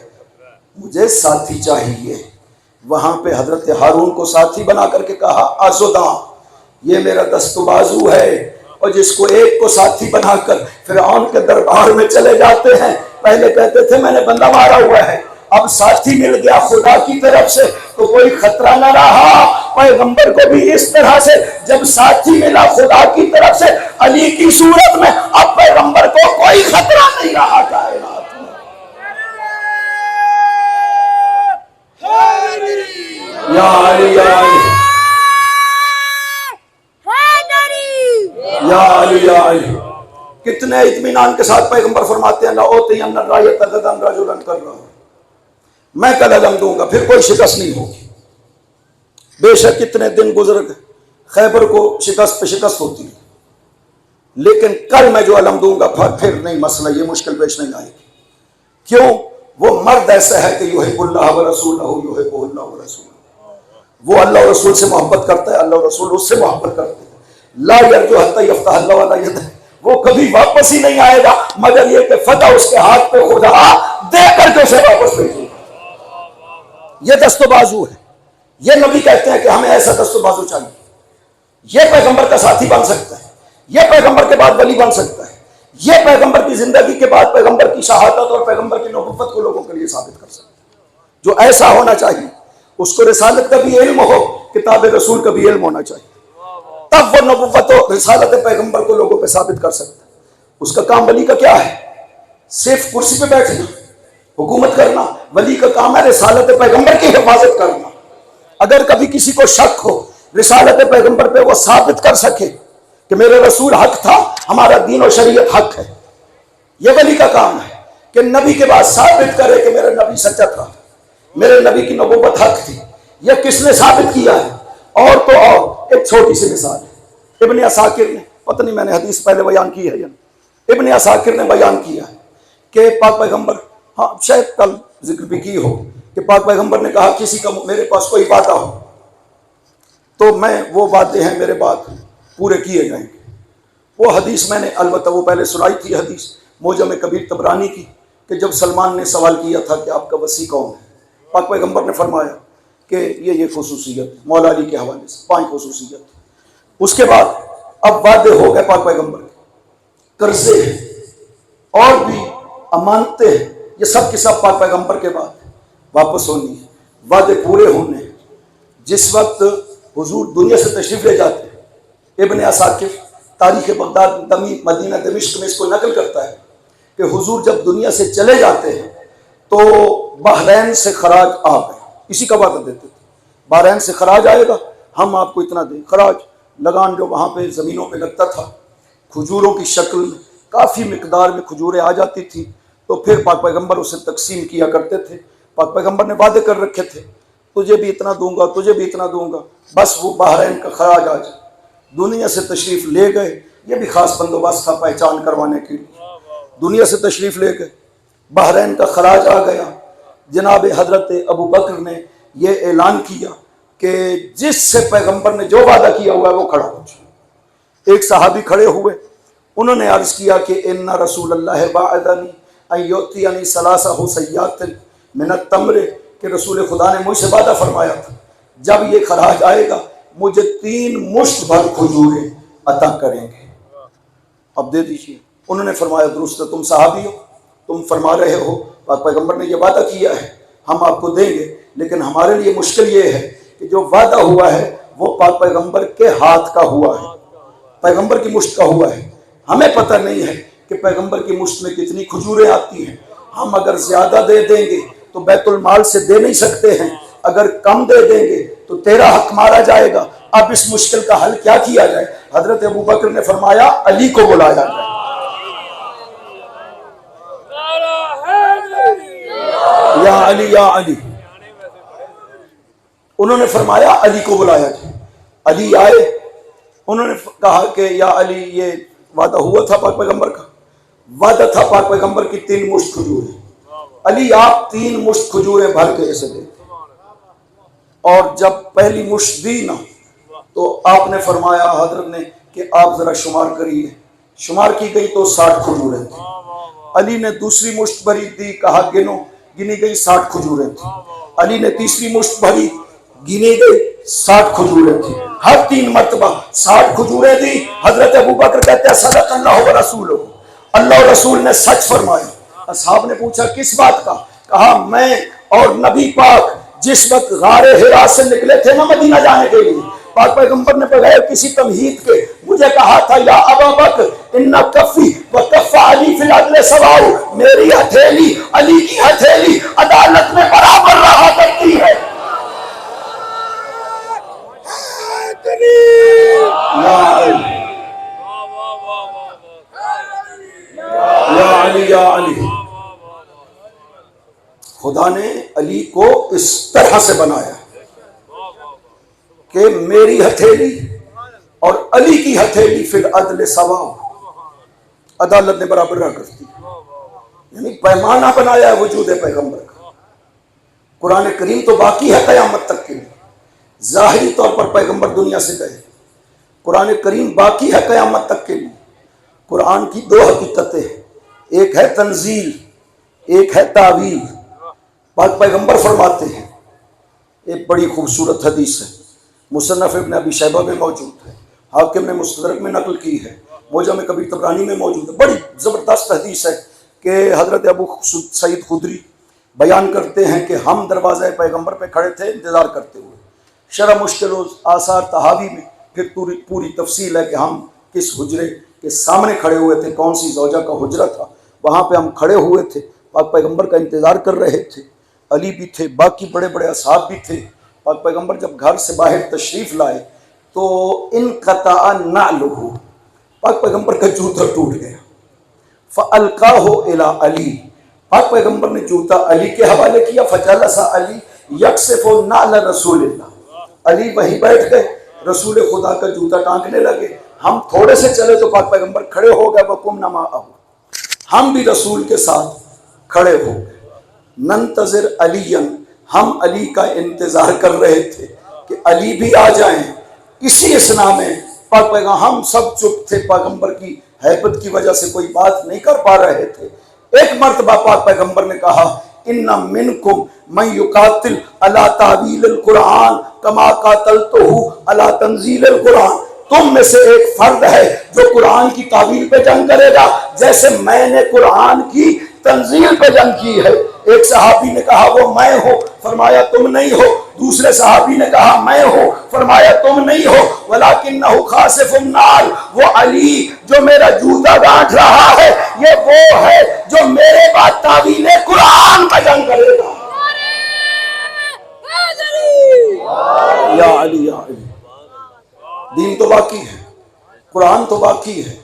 [SPEAKER 1] مجھے ساتھی چاہیے۔ وہاں پہ حضرت ہارون کو ساتھی بنا کر کے کہا آزوداں، یہ میرا دست و بازو ہے، اور جس کو ایک کو ساتھی بنا کر فرعون کے دربار میں چلے جاتے ہیں، پہلے کہتے تھے میں نے بندہ مارا ہوا ہے، اب ساتھی مل گیا خدا کی طرف سے تو کوئی خطرہ نہ رہا۔ پیغمبر کو بھی اس طرح سے جب ساتھی ملا خدا کی طرف سے علی کی صورت میں، اب پیغمبر کو کوئی خطرہ نہیں رہا کائنات میں۔ یا علی یا علی یا علی یا علی، کتنے اطمینان کے ساتھ پیغمبر فرماتے ہیں لَأُوتِيَنَّ الرَّایَةَ غَدًا رَجُلًا کر رہا ہوں، میں کل علم دوں گا، پھر کوئی شکست نہیں ہوگی۔ بے شک کتنے دن گزر گئے، خیبر کو شکست پہ شکست ہوتی ہے، لیکن کل میں جو علم دوں گا پھر نہیں، مسئلہ یہ مشکل پیش نہیں آئے گی۔ کیوں؟ وہ مرد ایسا ہے کہ یحب اللہ ورسولہ یحبہ اللہ ورسولہ، وہ اللہ اور رسول سے محبت کرتا ہے، اللہ اور رسول اس سے محبت کرتے ہیں۔ لا یرجو حتی یفتح اللہ ولا یدہ، وہ کبھی واپس ہی نہیں آئے گا مگر یہ کہ فتح اس کے ہاتھ پہ خدا دے کر کے اسے واپس بھیجے گا۔ یہ دست و بازو ہے، یہ نبی کہتے ہیں کہ ہمیں ایسا دست و بازو چاہیے، یہ پیغمبر کا ساتھی بن سکتا ہے، یہ پیغمبر کے بعد ولی بن سکتا ہے، یہ پیغمبر کی زندگی کے بعد پیغمبر کی شہادت اور پیغمبر کی نبوت کو لوگوں کے لیے ثابت کر سکتا ہے۔ جو ایسا ہونا چاہیے اس کو رسالت کا بھی علم ہو، کتاب رسول کا بھی علم ہونا چاہیے، تب وہ نبوت و رسالت پیغمبر کو لوگوں پہ ثابت کر سکتا ہے۔ اس کا کام ولی کا کیا ہے؟ صرف کرسی پہ بیٹھنا، حکومت کرنا؟ ولی کا کام ہے رسالت پیغمبر کی حفاظت کرنا۔ اگر کبھی کسی کو شک ہو رسالت پیغمبر پہ، وہ ثابت کر سکے کہ میرے رسول حق تھا، ہمارا دین و شریعت حق ہے، یہ ولی کا کام ہے کہ نبی کے بعد ثابت کرے کہ میرا نبی سچا تھا، میرے نبی کی نبوت حق تھی۔ یہ کس نے ثابت کیا ہے؟ اور تو اور ایک چھوٹی سی مثال ہے، ابن عساکر نے، پتہ نہیں میں نے حدیث پہلے بیان کی ہے یا نہیں، ابن عساکر نے بیان کیا ہے کہ پاک پیغمبر، ہاں شاید کل ذکر بھی کی ہو، کہ پاک پیغمبر نے کہا کسی کا میرے پاس کوئی وعدہ ہو تو میں وہ وعدے ہیں میرے بعد پورے کیے جائیں گے۔ وہ حدیث میں نے البتہ وہ پہلے سنائی تھی، حدیث موجم کبیر طبرانی کی، کہ جب سلمان نے سوال کیا تھا کہ آپ کا وصی کون ہے، پاک پیغمبر نے فرمایا کہ یہ خصوصیت مولا علی کے حوالے سے 5 خصوصیت۔ اس کے بعد اب وعدے ہو گئے پاک پیغمبر کے، قرضے ہیں اور بھی امانتیں ہیں، یہ سب کے سب پاک پیغمبر کے بعد واپس ہونی ہے، وعدے پورے ہونے ہیں۔ جس وقت حضور دنیا سے تشریف لے جاتے ہیں، ابن عساکر تاریخ بغداد مدینہ دمشق میں اس کو نقل کرتا ہے کہ حضور جب دنیا سے چلے جاتے ہیں تو بحرین سے خراج آ گئے، اسی کا وعدہ دیتے تھے، بحرین سے خراج آئے گا، ہم آپ کو اتنا دیں۔ خراج لگان جو وہاں پہ زمینوں پہ لگتا تھا، کھجوروں کی شکل میں کافی مقدار میں کھجوریں آ جاتی تھی، تو پھر پاک پیغمبر اسے تقسیم کیا کرتے تھے۔ پاک پیغمبر نے وعدے کر رکھے تھے تجھے بھی اتنا دوں گا، تجھے بھی اتنا دوں گا، بس وہ بحرین کا خراج آ جائے۔ دنیا سے تشریف لے گئے، یہ بھی خاص بندوبست تھا پہچان کروانے کے لیے، دنیا سے تشریف لے گئے، بحرین کا خراج آ گیا۔ جناب حضرت ابو بکر نے یہ اعلان کیا کہ جس سے پیغمبر نے جو وعدہ کیا ہوا ہے وہ کھڑا ہو جائے۔ ایک صحابی کھڑے ہوئے، انہوں نے عرض کیا کہ ان رسول اللہ وعدنی ان یؤتینی ثلاث حسیات من التمر، کہ رسول خدا نے مجھ سے وعدہ فرمایا تھا جب یہ خراج آئے گا مجھے 3 مشت بھر کھجوریں عطا کریں گے، اب دے دیجیے۔ انہوں نے فرمایا درست ہے، تم صحابی ہو، تم فرما رہے ہو پاک پیغمبر نے یہ وعدہ کیا ہے، ہم آپ کو دیں گے، لیکن ہمارے لیے مشکل یہ ہے کہ جو وعدہ ہوا ہے وہ پاک پیغمبر کے ہاتھ کا ہوا ہے، پیغمبر کی مشت کا ہوا ہے، ہمیں پتہ نہیں ہے کہ پیغمبر کی مشت میں کتنی کھجوریں آتی ہیں، ہم اگر زیادہ دے دیں گے تو بیت المال سے دے نہیں سکتے ہیں، اگر کم دے دیں گے تو تیرا حق مارا جائے گا، اب اس مشکل کا حل کیا کیا جائے؟ حضرت ابو بکر نے فرمایا علی کو بلایا جائے۔ یا علی یا علی، انہوں نے فرمایا علی کو بلایا جائے۔ علی آئے، انہوں نے کہا کہ یا علی یہ وعدہ ہوا تھا پاک پیغمبر کا، وعدہ تھا پاک پیغمبر کی 3 مشت کھجوریں، علی آپ 3 مشت کھجوریں بھر کے اسے دے۔ اور جب پہلی مشت دی نا تو آپ نے فرمایا حضرت نے کہ آپ ذرا شمار کریے. شمار کی گئی تو 60 کھجوریں تھیں. علی نے دوسری مشت بھری دی, کہا گنو, گنی گئی 60 کھجوریں تھیں. علی نے تیسری مشت بھری, گنی گئی 60 کھجوریں تھیں. ہر 3 مرتبہ 60 کھجوریں دی. حضرت ابوبکر کہتے ہیں صدق اللہ و رسولہ, اللہ و رسول نے سچ فرمایا. اصحاب نے پوچھا کس بات کا؟ کہا میں اور نبی پاک جس وقت غار حرا سے نکلے تھے نا مدینہ جانے کے لیے, پاک پیغمبر نے بغیر کسی تمہید کے مجھے کہا تھا یا ابا بکر ان کفی و کف علی فی العدل سواء, میری ہتھیلی علی کی ہتھیلی عدالت میں برابر رہا کرتی ہے. یا علی یا علی. خدا نے علی کو اس طرح سے بنایا کہ میری ہتھیلی اور علی کی ہتھیلی فی العدل سواء, عدالت نے برابر رہا کرتی ہے. یعنی پیمانہ بنایا ہے وجود پیغمبر کا. قرآن کریم تو باقی ہے قیامت تک کے لیے. ظاہری طور پر پیغمبر دنیا سے گئے, قرآن کریم باقی ہے قیامت تک کے لیے. قرآن کی 2 حقیقتیں ہیں, ایک ہے تنزیل, ایک ہے تعویل. پاک پیغمبر فرماتے ہیں, ایک بڑی خوبصورت حدیث ہے, مصنف ابن ابی شیبہ میں موجود ہے, حاکم نے مستدرک میں نقل کی ہے, موجم کبیر طبرانی میں موجود ہے. بڑی زبردست حدیث ہے کہ حضرت ابو سعید خدری بیان کرتے ہیں کہ ہم دروازہ پیغمبر پہ کھڑے تھے انتظار کرتے ہوئے. شرح مشکل آثار طحاوی میں پھر پوری تفصیل ہے کہ ہم کس حجرے کے سامنے کھڑے ہوئے تھے, کون سی زوجہ کا حجرہ تھا, وہاں پہ ہم کھڑے ہوئے تھے, پاک پیغمبر کا انتظار کر رہے تھے. علی بھی تھے, باقی بڑے بڑے اصحاب بھی تھے. پاک پیغمبر جب گھر سے باہر تشریف لائے تو انقطع نعلہ, پاک پیغمبر کا جوتا ٹوٹ گیا. فالقاہ الی علی, پاک پیغمبر نے جوتا علی کے حوالے کیا. فجلس علی یکسف نعل رسول اللہ, علی وہیں بیٹھ گئے, رسول خدا کا جوتا ٹانکنے لگے. ہم تھوڑے سے چلے تو پاک پیغمبر کھڑے ہو گئے. وقمنا معہ, ہم بھی رسول کے ساتھ کھڑے ہو گئے. ننتظر علی, ہم علی کا انتظار کر رہے تھے کہ علی بھی آ جائیں. اسی اسنا میں پاک پیغمبر, ہم سب چپ تھے, پیغمبر کی ہیبت کی وجہ سے کوئی بات نہیں کر پا رہے تھے. ایک مرتبہ پاک پیغمبر نے کہا ان منکم من یقاتل علی تعویل القرآن کما قاتلتہ علی تنزیل القرآن, تم میں سے ایک فرد ہے جو قرآن کی تعویل پہ جنگ کرے گا جیسے میں نے قرآن کی تنزیل پہ جنگ کی ہے. ایک صحابی نے کہا وہ میں ہوں, فرمایا تم نہیں ہو. دوسرے صحابی نے کہا میں ہوں, فرمایا تم نہیں ہو. ولکنہ خاسف النار, وہ علی جو میرا جوتا گانٹھ رہا ہے یہ وہ ہے جو میرے بعد تعویل قرآن پہ جنگ کرے گا. یا علی یا علی. دین تو باقی ہے, قرآن تو باقی ہے.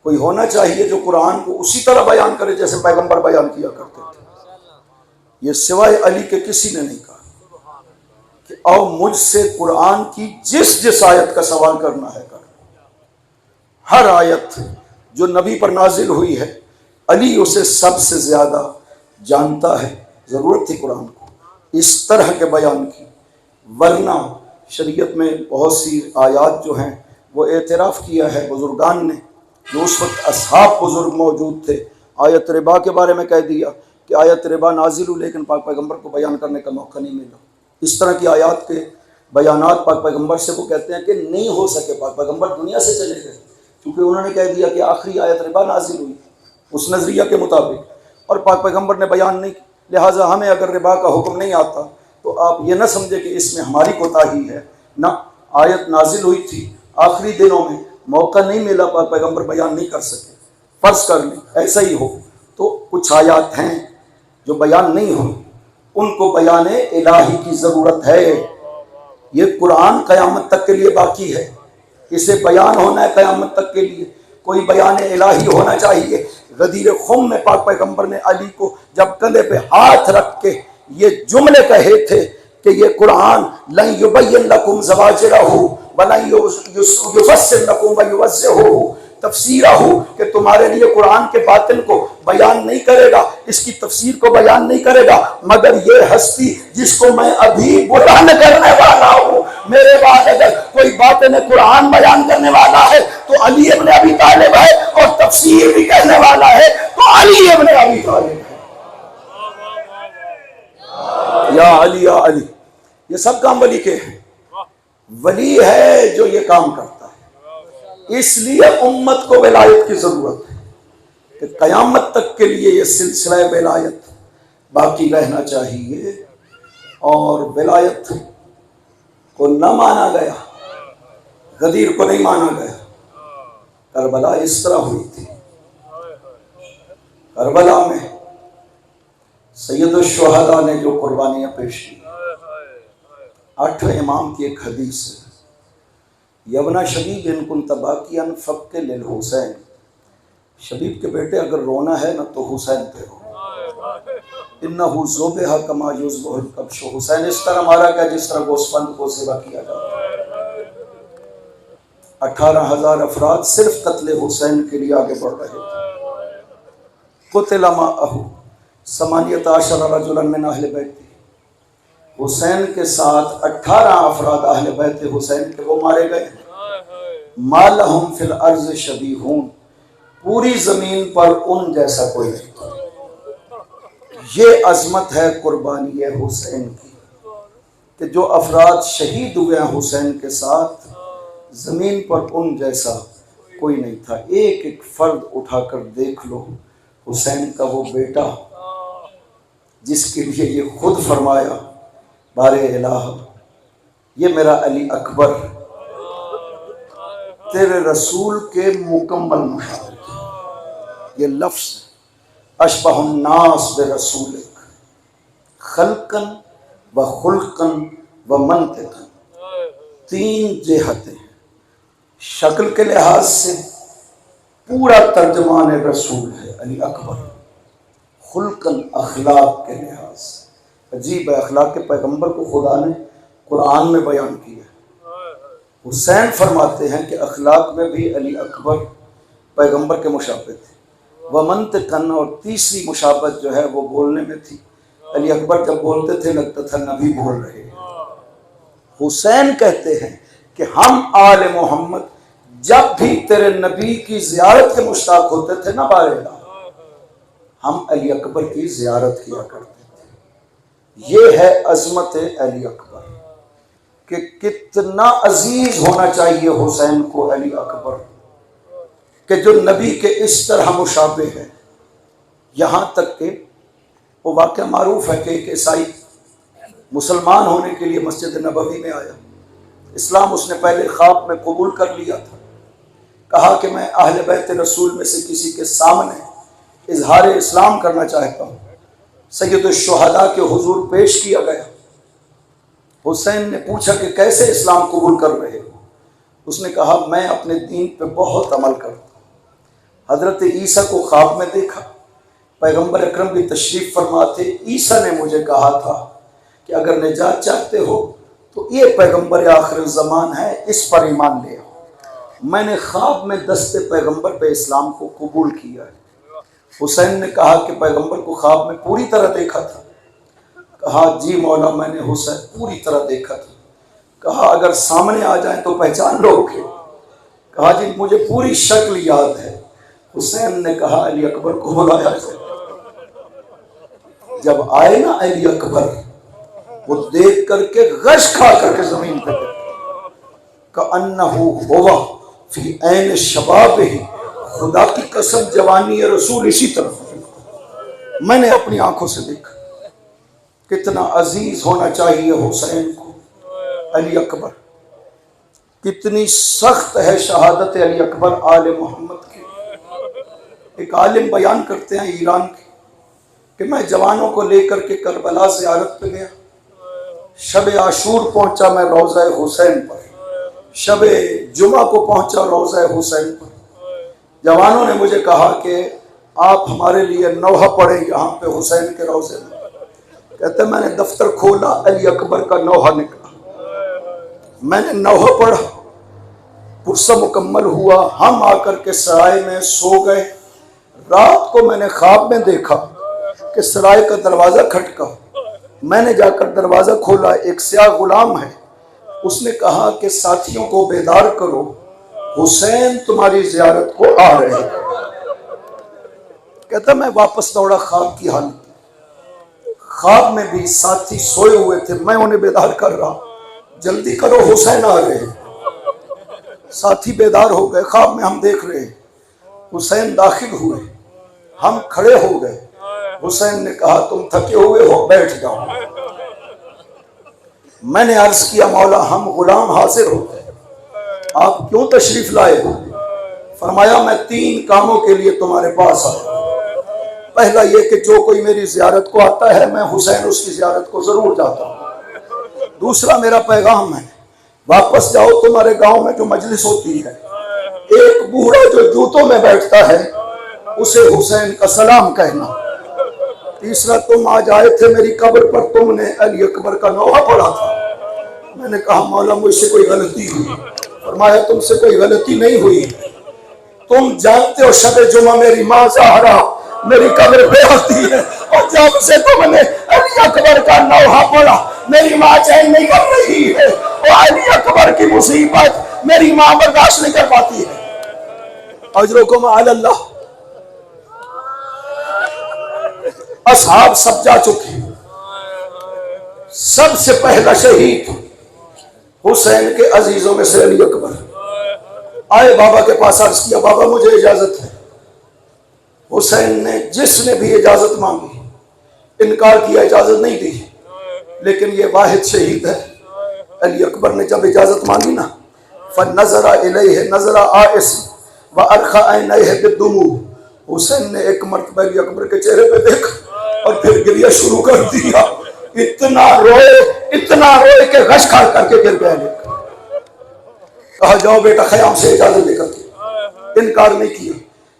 [SPEAKER 1] کوئی ہونا چاہیے جو قرآن کو اسی طرح بیان کرے جیسے پیغمبر بیان کیا کرتے تھے. یہ سوائے علی کے کسی نے نہیں کہا کہ آؤ مجھ سے قرآن کی جس آیت کا سوال کرنا ہے کر. ہر آیت جو نبی پر نازل ہوئی ہے علی اسے سب سے زیادہ جانتا ہے. ضرورت تھی قرآن کو اس طرح کے بیان کی, ورنہ شریعت میں بہت سی آیات جو ہیں وہ اعتراف کیا ہے بزرگان نے جو اس وقت اصحاب بزرگ موجود تھے. آیت ربا کے بارے میں کہہ دیا کہ آیت ربا نازل ہو, لیکن پاک پیغمبر کو بیان کرنے کا موقع نہیں ملا. اس طرح کی آیات کے بیانات پاک پیغمبر سے وہ کہتے ہیں کہ نہیں ہو سکے. پاک پیغمبر دنیا سے چلے گئے کیونکہ انہوں نے کہہ دیا کہ آخری آیت ربا نازل ہوئی اس نظریہ کے مطابق, اور پاک پیغمبر نے بیان نہیں. لہٰذا ہمیں اگر ربا کا حکم نہیں آتا تو آپ یہ نہ سمجھے کہ اس میں ہماری کوتاہی ہے. نہ, آیت نازل ہوئی تھی آخری دنوں میں, موقع نہیں ملا, پاک پیغمبر بیان نہیں کر سکے. فرض کر لیں ایسا ہی ہو تو کچھ آیات ہیں جو بیان نہیں ہوئی, ان کو بیان الہی کی ضرورت ہے. یہ قرآن قیامت تک کے لیے باقی ہے, اسے بیان ہونا ہے قیامت تک کے لیے. کوئی بیان الہی ہونا چاہیے. غدیر خم میں پاک پیغمبر نے علی کو جب کندھے پہ ہاتھ رکھ کے یہ جملے کہے تھے کہ یہ قرآن لن یبین لکم زواجرہ ولن یفسر لکم ویوضحہ, تفسیرہ کہ تمہارے لیے قرآن کے باطن کو بیان نہیں کرے گا، اس کی تفسیر کو بیان نہیں کرے گا، مگر یہ ہستی جس کو میں ابھی بلند کرنے والا ہوں، میرے بعد اگر کوئی باطن قرآن بیان کرنے والا ہے تو علی ابن ابی طالب ہے، اور تفسیر بھی کرنے والا ہے تو علی ابن ابی طالب ہے۔ یا علی یا علی، یہ سب کام ولی کے ہیں، ولی ہے جو یہ کام کرتا ہے۔ اس لیے امت کو ولایت کی ضرورت ہے کہ قیامت تک کے لیے یہ سلسلہ ولایت باقی رہنا چاہیے، اور ولایت کو نہ مانا گیا، غدیر کو نہیں مانا گیا۔ کربلا اس طرح ہوئی تھی، کربلا میں سید الشہداء نے جو قربانیاں پیش کی، 8 امام کی ایک حدیث ہے، یبنا شبیب ان کنت باکیا فابک للحسین، شبیب کے بیٹے اگر رونا ہے نا تو حسین پہ رو، انہ ذبح کما یذبح الکبش، حسین اس طرح مارا گیا جس طرح گوسفند کو ذبح کیا جاتا ہے۔ 18,000 افراد صرف قتل حسین کے لیے آگے بڑھ رہے تھے۔ قتل معہ 18 رجلا من اہل بیت، حسین کے ساتھ 18 افراد اہل بیت حسین کے وہ مارے گئے۔ ما لہم فی الارض شبیہون، پوری زمین پر ان جیسا کوئی نہیں۔ یہ عظمت ہے قربانی حسین کی کہ جو افراد شہید ہوئے ہیں حسین کے ساتھ، زمین پر ان جیسا کوئی نہیں تھا۔ ایک ایک فرد اٹھا کر دیکھ لو، حسین کا وہ بیٹا جس کے لیے یہ خود فرمایا بارے الہ یہ میرا علی اکبر تیرے رسول کے مکمل مشابہ، یہ لفظ اشبہ الناس برسولک خلقاً و خلقاً و منطقاً، 3 جہتیں، شکل کے لحاظ سے پورا ترجمان رسول ہے علی اکبر، خلقاً اخلاق کے لحاظ سے عجیب ہے، اخلاق کے پیغمبر کو خدا نے قرآن میں بیان کیا۔ حسین فرماتے ہیں کہ اخلاق میں بھی علی اکبر پیغمبر کے مشابہ تھے، ومنطقاً، اور تیسری مشابہت جو ہے وہ بولنے میں تھی، علی اکبر جب بولتے تھے لگتا تھا نبی بول رہے ہیں۔ حسین کہتے ہیں کہ ہم آل محمد جب بھی تیرے نبی کی زیارت کے مشتاق ہوتے تھے نا بارے ہم علی اکبر کی زیارت کیا کرتے تھے۔ یہ ہے عظمت علی اکبر کہ کتنا عزیز ہونا چاہیے حسین کو علی اکبر، کہ جو نبی کے اس طرح مشابہ ہے۔ یہاں تک کہ وہ واقعہ معروف ہے کہ ایک عیسائی مسلمان ہونے کے لیے مسجد نبوی میں آیا، اسلام اس نے پہلے خواب میں قبول کر لیا تھا، کہا کہ میں اہل بیت رسول میں سے کسی کے سامنے اظہار اسلام کرنا چاہتا ہوں۔ سید الشہداء کے حضور پیش کیا گیا، حسین نے پوچھا کہ کیسے اسلام قبول کر رہے ہو؟ اس نے کہا میں اپنے دین پہ بہت عمل کرتا ہوں۔ حضرت عیسیٰ کو خواب میں دیکھا، پیغمبر اکرم بھی تشریف فرما تھے، عیسیٰ نے مجھے کہا تھا کہ اگر نجات چاہتے ہو تو یہ پیغمبر آخر الزمان ہے، اس پر ایمان لے آؤ۔ میں نے خواب میں دست پیغمبر پہ اسلام کو قبول کیا ہے۔ حسین نے کہا کہ پیغمبر کو خواب میں پوری طرح دیکھا تھا؟ کہا جی مولا میں نے حسین پوری طرح دیکھا تھا۔ کہا اگر سامنے آ جائیں تو پہچان لو گے؟ کہا جی مجھے پوری شکل یاد ہے۔ حسین نے کہا علی اکبر کو بلایا جائے۔ جب آئے نا علی اکبر، وہ دیکھ کر کے غش کھا کر کے زمین پہ کأنہ ہوا فی عین شبابہ، خدا کی قسم جوانی رسول اسی طرح میں نے اپنی آنکھوں سے دیکھا۔ کتنا عزیز ہونا چاہیے حسین کو علی اکبر، کتنی سخت ہے شہادت علی اکبر آل محمد کی۔ ایک عالم بیان کرتے ہیں ایران کے کہ میں جوانوں کو لے کر کے کربلا زیارت پہ گیا، شب عاشور پہنچا میں روضہ حسین پر، شب جمعہ کو پہنچا روضہ حسین پر۔ جوانوں نے مجھے کہا کہ آپ ہمارے لیے نوحہ پڑھیں یہاں پہ حسین کے روضے میں۔ کہتے میں نے دفتر کھولا، علی اکبر کا نوحہ نکلا، میں نے نوحہ پڑھا، پرسہ مکمل ہوا، ہم آ کر کے سرائے میں سو گئے۔ رات کو میں نے خواب میں دیکھا کہ سرائے کا دروازہ کھٹکا، میں نے جا کر دروازہ کھولا، ایک سیاہ غلام ہے، اس نے کہا کہ ساتھیوں کو بیدار کرو، حسین تمہاری زیارت کو آ رہے ہیں۔ کہتا میں واپس دوڑا خواب کی حالت، خواب میں بھی ساتھی سوئے ہوئے تھے، میں انہیں بیدار کر رہا، جلدی کرو حسین آ رہے ہیں۔ ساتھی بیدار ہو گئے، خواب میں ہم دیکھ رہے ہیں حسین داخل ہوئے، ہم کھڑے ہو گئے، حسین نے کہا تم تھکے ہوئے ہو بیٹھ جاؤ۔ میں نے عرض کیا مولا ہم غلام حاضر ہوتے ہیں، آپ کیوں تشریف لائے ہو؟ فرمایا میں 3 کاموں کے لیے تمہارے پاس آیا۔ پہلا یہ کہ جو کوئی میری زیارت کو آتا ہے میں حسین اس کی زیارت کو ضرور جاتا ہوں۔ دوسرا میرا پیغام ہے واپس جاؤ تمہارے گاؤں میں جو مجلس ہوتی ہے، ایک بوڑھا جو جوتوں میں بیٹھتا ہے اسے حسین کا سلام کہنا۔ تیسرا تم آج آئے تھے میری قبر پر، تم نے علی اکبر کا نوحہ پڑھا تھا۔ میں نے کہا مولا مجھ سے کوئی غلطی ہوئی؟ فرمایا تم سے کوئی غلطی نہیں ہوئی، تم جانتے ہو شب جمعہ میری ماں زہرا میری قبر پہ آتی ہے، اور جب سے تم نے علی اکبر کا نوحہ پڑھا میری ماں چین نہیں کر رہی ہے، اور علی اکبر کی مصیبت میری ماں برداشت نہیں کر پاتی ہے۔ اجرکم علی اللہ۔ اصحاب سب جا چکے، سب سے پہلا شہید حسین کے عزیزوں میں سے علی اکبر آئے بابا کے پاس، عرض کیا بابا مجھے اجازت ہے۔ حسین نے جس نے بھی اجازت مانگی انکار کیا، اجازت نہیں دی، لیکن یہ واحد شہید ہے۔ علی اکبر نے جب اجازت مانگی نا، فنظر الیہ نظر آئس وارخى عینیہ بالدموع، حسین نے ایک مرتبہ علی اکبر کے چہرے پہ دیکھا اور پھر گریہ شروع کر دیا، اتنا روئے کہ غش کھا کر کے گر گیا۔ کہا جاؤ بیٹا خیام سے اجازت لے کر کے، انکار نہیں کیا۔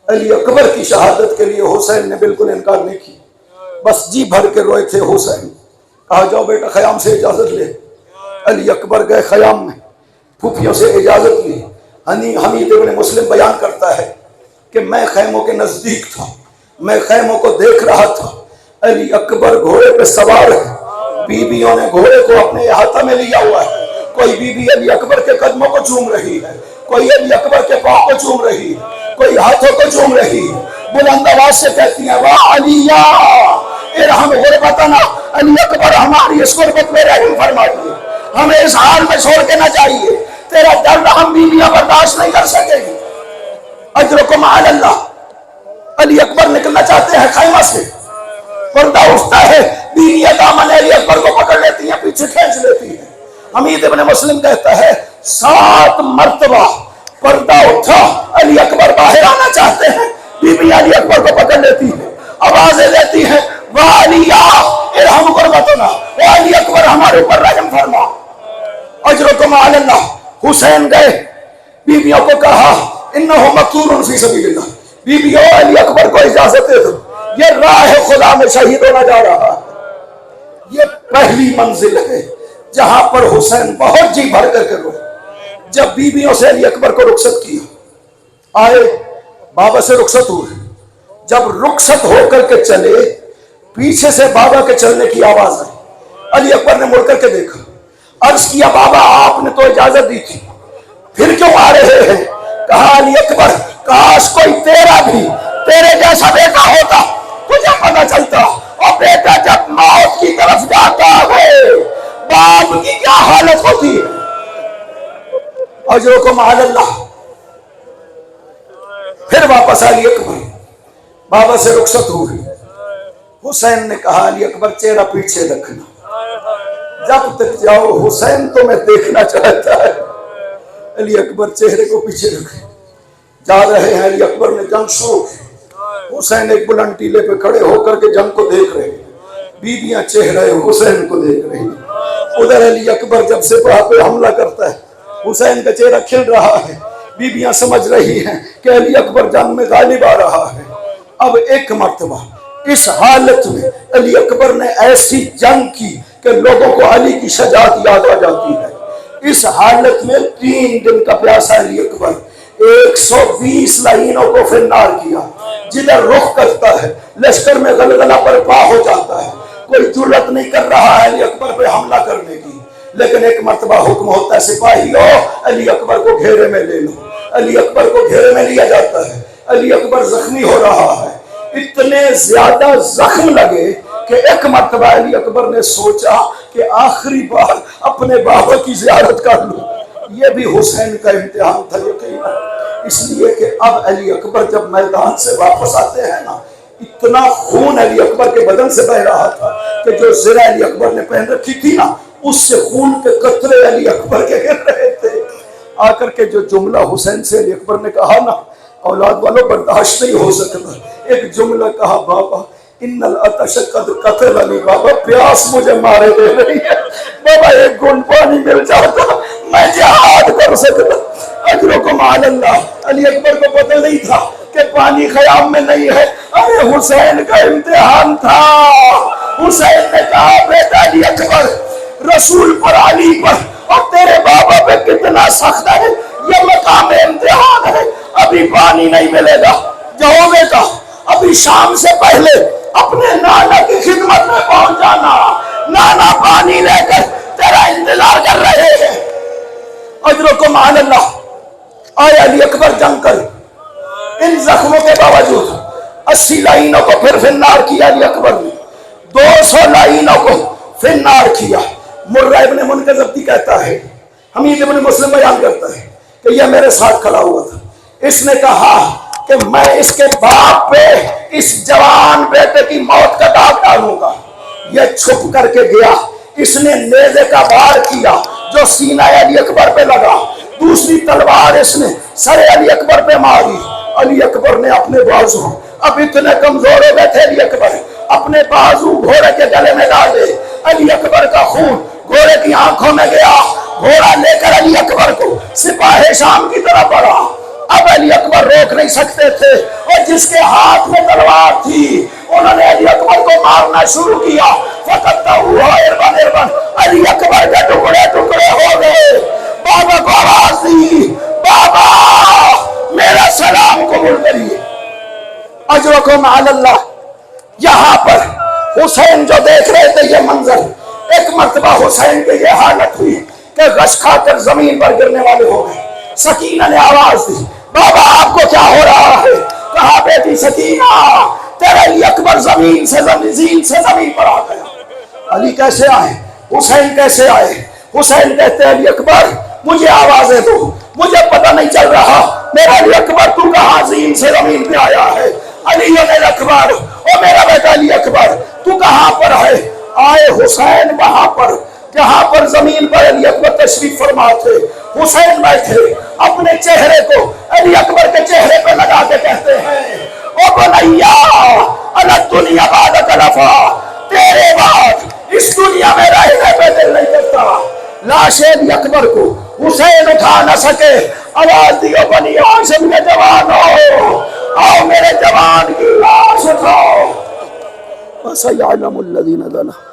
[SPEAKER 1] علی اکبر کی شہادت کے لیے حسین نے بالکل انکار نہیں کیا، بس جی بھر کے روئے تھے حسین۔ کہا جاؤ بیٹا خیام سے اجازت لے۔ علی اکبر گئے خیام میں، پھوپھیوں سے اجازت لی۔ حمید ابن مسلم بیان کرتا ہے کہ میں خیموں کے نزدیک تھا، میں خیموں کو دیکھ رہا تھا، علی اکبر گھوڑے پہ سوار ہے، بیویوں نے گھوڑے کو اپنے احاطہ میں لیا ہوا ہے، کوئی بیوی علی اکبر کے قدموں کو چوم رہی ہے، کوئی علی اکبر کے پاؤں کو چوم رہی ہے، کوئی ہاتھوں کو چوم رہی ہے، بلند آواز سے کہتی ہیں واہ علیہ ارحم غربتنا، علی اکبر ہماری اس غربت میں رحم فرمائیے، ہمیں اس حال میں چھوڑ کے نہ جائیے، تیرا درد ہم بیویاں برداشت نہیں کر سکیں گی۔ اجرکم علی اللہ۔ علی اکبر نکلنا چاہتے ہیں خیمہ سے، پردہ اٹھتا ہے، بیویاں دامن علی اکبر کو پکڑ لیتی ہیں، پیچھے کھینچ لیتی ہیں۔ حمید ابن مسلم کہتا ہے 7 مرتبہ پردہ اٹھا، علی اکبر باہر آنا چاہتے ہیں، بیوی علی اکبر کو پکڑ لیتی ہے، آوازیں دیتی ہیں وَعَلِيَّ ارحم غربتنا، علی اکبر ہمارے اوپر رحم فرما۔ اجرکم علی اللہ۔ حسین گئے، بیویوں کو کہا انہو مقتول فی سبیل اللہ، بیویوں علی اکبر کو اجازت دے دو، یہ راہ خدا میں شہید ہونا جا رہا ہے۔ یہ پہلی منزل ہے جہاں پر حسین بہت جی بھر کر کے روئے۔ جب بیویوں سے علی اکبر کو رخصت کیا، آئے بابا سے رخصت ہوئے، جب رخصت ہو کر کے چلے، پیچھے سے بابا کے چلنے کی آواز آئی، علی اکبر نے مڑ کر کے دیکھا، عرض کیا بابا آپ نے تو اجازت دی تھی، پھر کیوں آ رہے ہیں؟ کہا علی اکبر کاش کوئی تیرا بھی تیرے جیسا بیٹا ہوتا، تجھے پتہ چلتا، اور بیٹا جب موت کی طرف جاتا ہے باپ کی کیا حالت ہوتی ہے۔ اجرکم علی اللہ۔ پھر واپس علی اکبر بابا سے رخصت ہوئی، حسین نے کہا علی اکبر چہرہ پیچھے رکھنا، جب تک جاؤ حسین تمہیں دیکھنا چاہتا ہے۔ علی اکبر چہرے کو پیچھے رکھے، جا رہے ہیں، علی اکبر نے جنگ شروع کی، حسین ایک بلند ٹیلے پہ کھڑے ہو کر کے جنگ کو دیکھ رہے ہیں، بیویاں چہرے حسین کو دیکھ رہی ہیں۔ ادھر علی اکبر جب سپاہ پہ حملہ کرتا ہے، حسین کا چہرہ کھل رہا ہے، بیویاں سمجھ رہی ہیں کہ علی اکبر جنگ میں غالب آ رہا ہے۔ اب ایک مرتبہ اس حالت میں علی اکبر نے ایسی جنگ کی کہ لوگوں کو علی کی شجاعت یاد آ جاتی ہے۔ اس حالت میں 3 دن کا پیاسا علی اکبر 120 لائنوں کو فنار کیا، جدھر رخ کرتا ہے لشکر میں غلغلہ برپا ہو جاتا ہے، کوئی جرت نہیں کر رہا ہے علی اکبر پہ حملہ کرنے کی، لیکن ایک مرتبہ حکم ہوتا ہے سپاہیوں علی اکبر کو گھیرے میں لے لو، علی اکبر کو گھیرے میں لیا جاتا ہے، علی اکبر زخمی ہو رہا ہے، اتنے زیادہ زخم لگے کہ ایک مرتبہ علی اکبر نے سوچا کہ آخری بار اپنے بابا کی زیارت کر لوں، یہ بھی حسین کا امتحان تھا یقینا، اس لیے کہ اب علی اکبر جب میدان سے واپس آتے ہیں نا، اتنا خون علی اکبر کے بدن سے بہ رہا تھا کہ جو زرہ علی اکبر نے پہن رکھی تھی نا، اس سے خون کے قطرے علی اکبر کے گر رہے تھے۔ آ کر کے جو جملہ حسین سے علی اکبر نے کہا نا، اولاد والوں برداشت نہیں ہو سکتا، ایک جملہ کہا، بابا ان العطش قد قتل علی، بابا پیاس مجھے مارے دے رہی ہے، بابا ایک گھونٹ پانی مل جاتا میں جہاد کر سکتا۔ اجرکم علی اللہ، علی اکبر کو پتہ نہیں تھا کہ پانی خیام میں نہیں ہے، ارے حسین کا امتحان تھا۔ حسین نے کہا بیٹا علی اکبر، رسول پر علی پر اور تیرے بابا پہ کتنا سخت ہے، یہ مقام امتحان ہے، ابھی پانی نہیں ملے گا، جاؤ بیٹا ابھی شام سے پہلے اپنے نانا کی خدمت میں پہنچ جانا، نانا پانی لے کر تیرا انتظار کر رہے ہیں۔ اجرکم علی اللہ، آئے علی اکبر جنگ کر، ان زخموں کے باوجود 80 لائنوں کو پھر فنار کیا علی اکبر نے، 200 لائنوں کو فنار کیا۔ مرہ ابن منقذبتی کہتا ہے، حمید ابن مسلم بیان کرتا ہے کہ یہ میرے ساتھ کھڑا ہوا تھا، اس نے کہا کہ میں اس کے باپ پہ اس جوان بیٹے کی موت کا داغ ڈالوں گا۔ یہ چھپ کر کے گیا، اس نے نیزے کا وار کیا جو سینہ علی اکبر پہ لگا، دوسری تلوار اس نے سر علی اکبر پہ ماری۔ علی اکبر نے اپنے بازو، اب اتنے کمزور ہو گئے تھے علی اکبر، اپنے بازو گھوڑے کے گلے میں ڈالے، علی اکبر کا خون گھوڑے کی آنکھوں میں گیا، گھوڑا لے کر علی اکبر کو سپاہ شام کی طرف بڑھا۔ اب علی اکبر روک نہیں سکتے تھے، اور جس کے ہاتھ میں تلوار تھی انہوں نے علی اکبر کو مارنا شروع کیا۔ فَقَطَّعُوهَا اربن اربن، علی اکبر کے ٹکڑے ٹکڑے ہو گئے۔ بابا کو آواز دی، بابا میرا سلام قبول کریے۔ اجرکم علی اللہ، یہاں پر حسین جو دیکھ رہے تھے یہ منظر، ایک مرتبہ حسین کی یہ حالت ہوئی کہ غش کھا کر زمین پر گرنے والے ہو گئے۔ سکینہ نے آواز دی، بابا آپ کو کیا ہو رہا ہے؟ کہا بیٹی سکینہ، تیرا علی اکبر زمین سے زمین پر آ گیا۔ علی کیسے آئے؟ حسین کیسے آئے؟ حسین کہتے ہیں علی اکبر مجھے آوازیں دو، مجھے پتہ نہیں چل رہا میرا علی اکبر تو کہاں زمین سے زمین پہ آیا ہے؟ علی اکبر، او میرا بیٹا علی اکبر تو کہاں پر ہے؟ آئے حسین وہاں پر جہاں پر زمین پر علی اکبر تشریف فرما تھے۔ حسین بیٹھے اپنے چہرے کو علی اکبر کے چہرے پہ لگا کے کہتے ہیں، او بنیا الا الدنیا بعدک لفا، تیرے بعد اس دنیا میں رہنے پہ دل نہیں کرتا۔ لاش علی اکبر کو حسین اٹھا نہ سکے، آواز دیو بنی ہاشم کے جوانوں، آؤ میرے جوان کی لاش اٹھاؤ۔ وَسَيَعْلَمُ الَّذِينَ ظَلَمُوا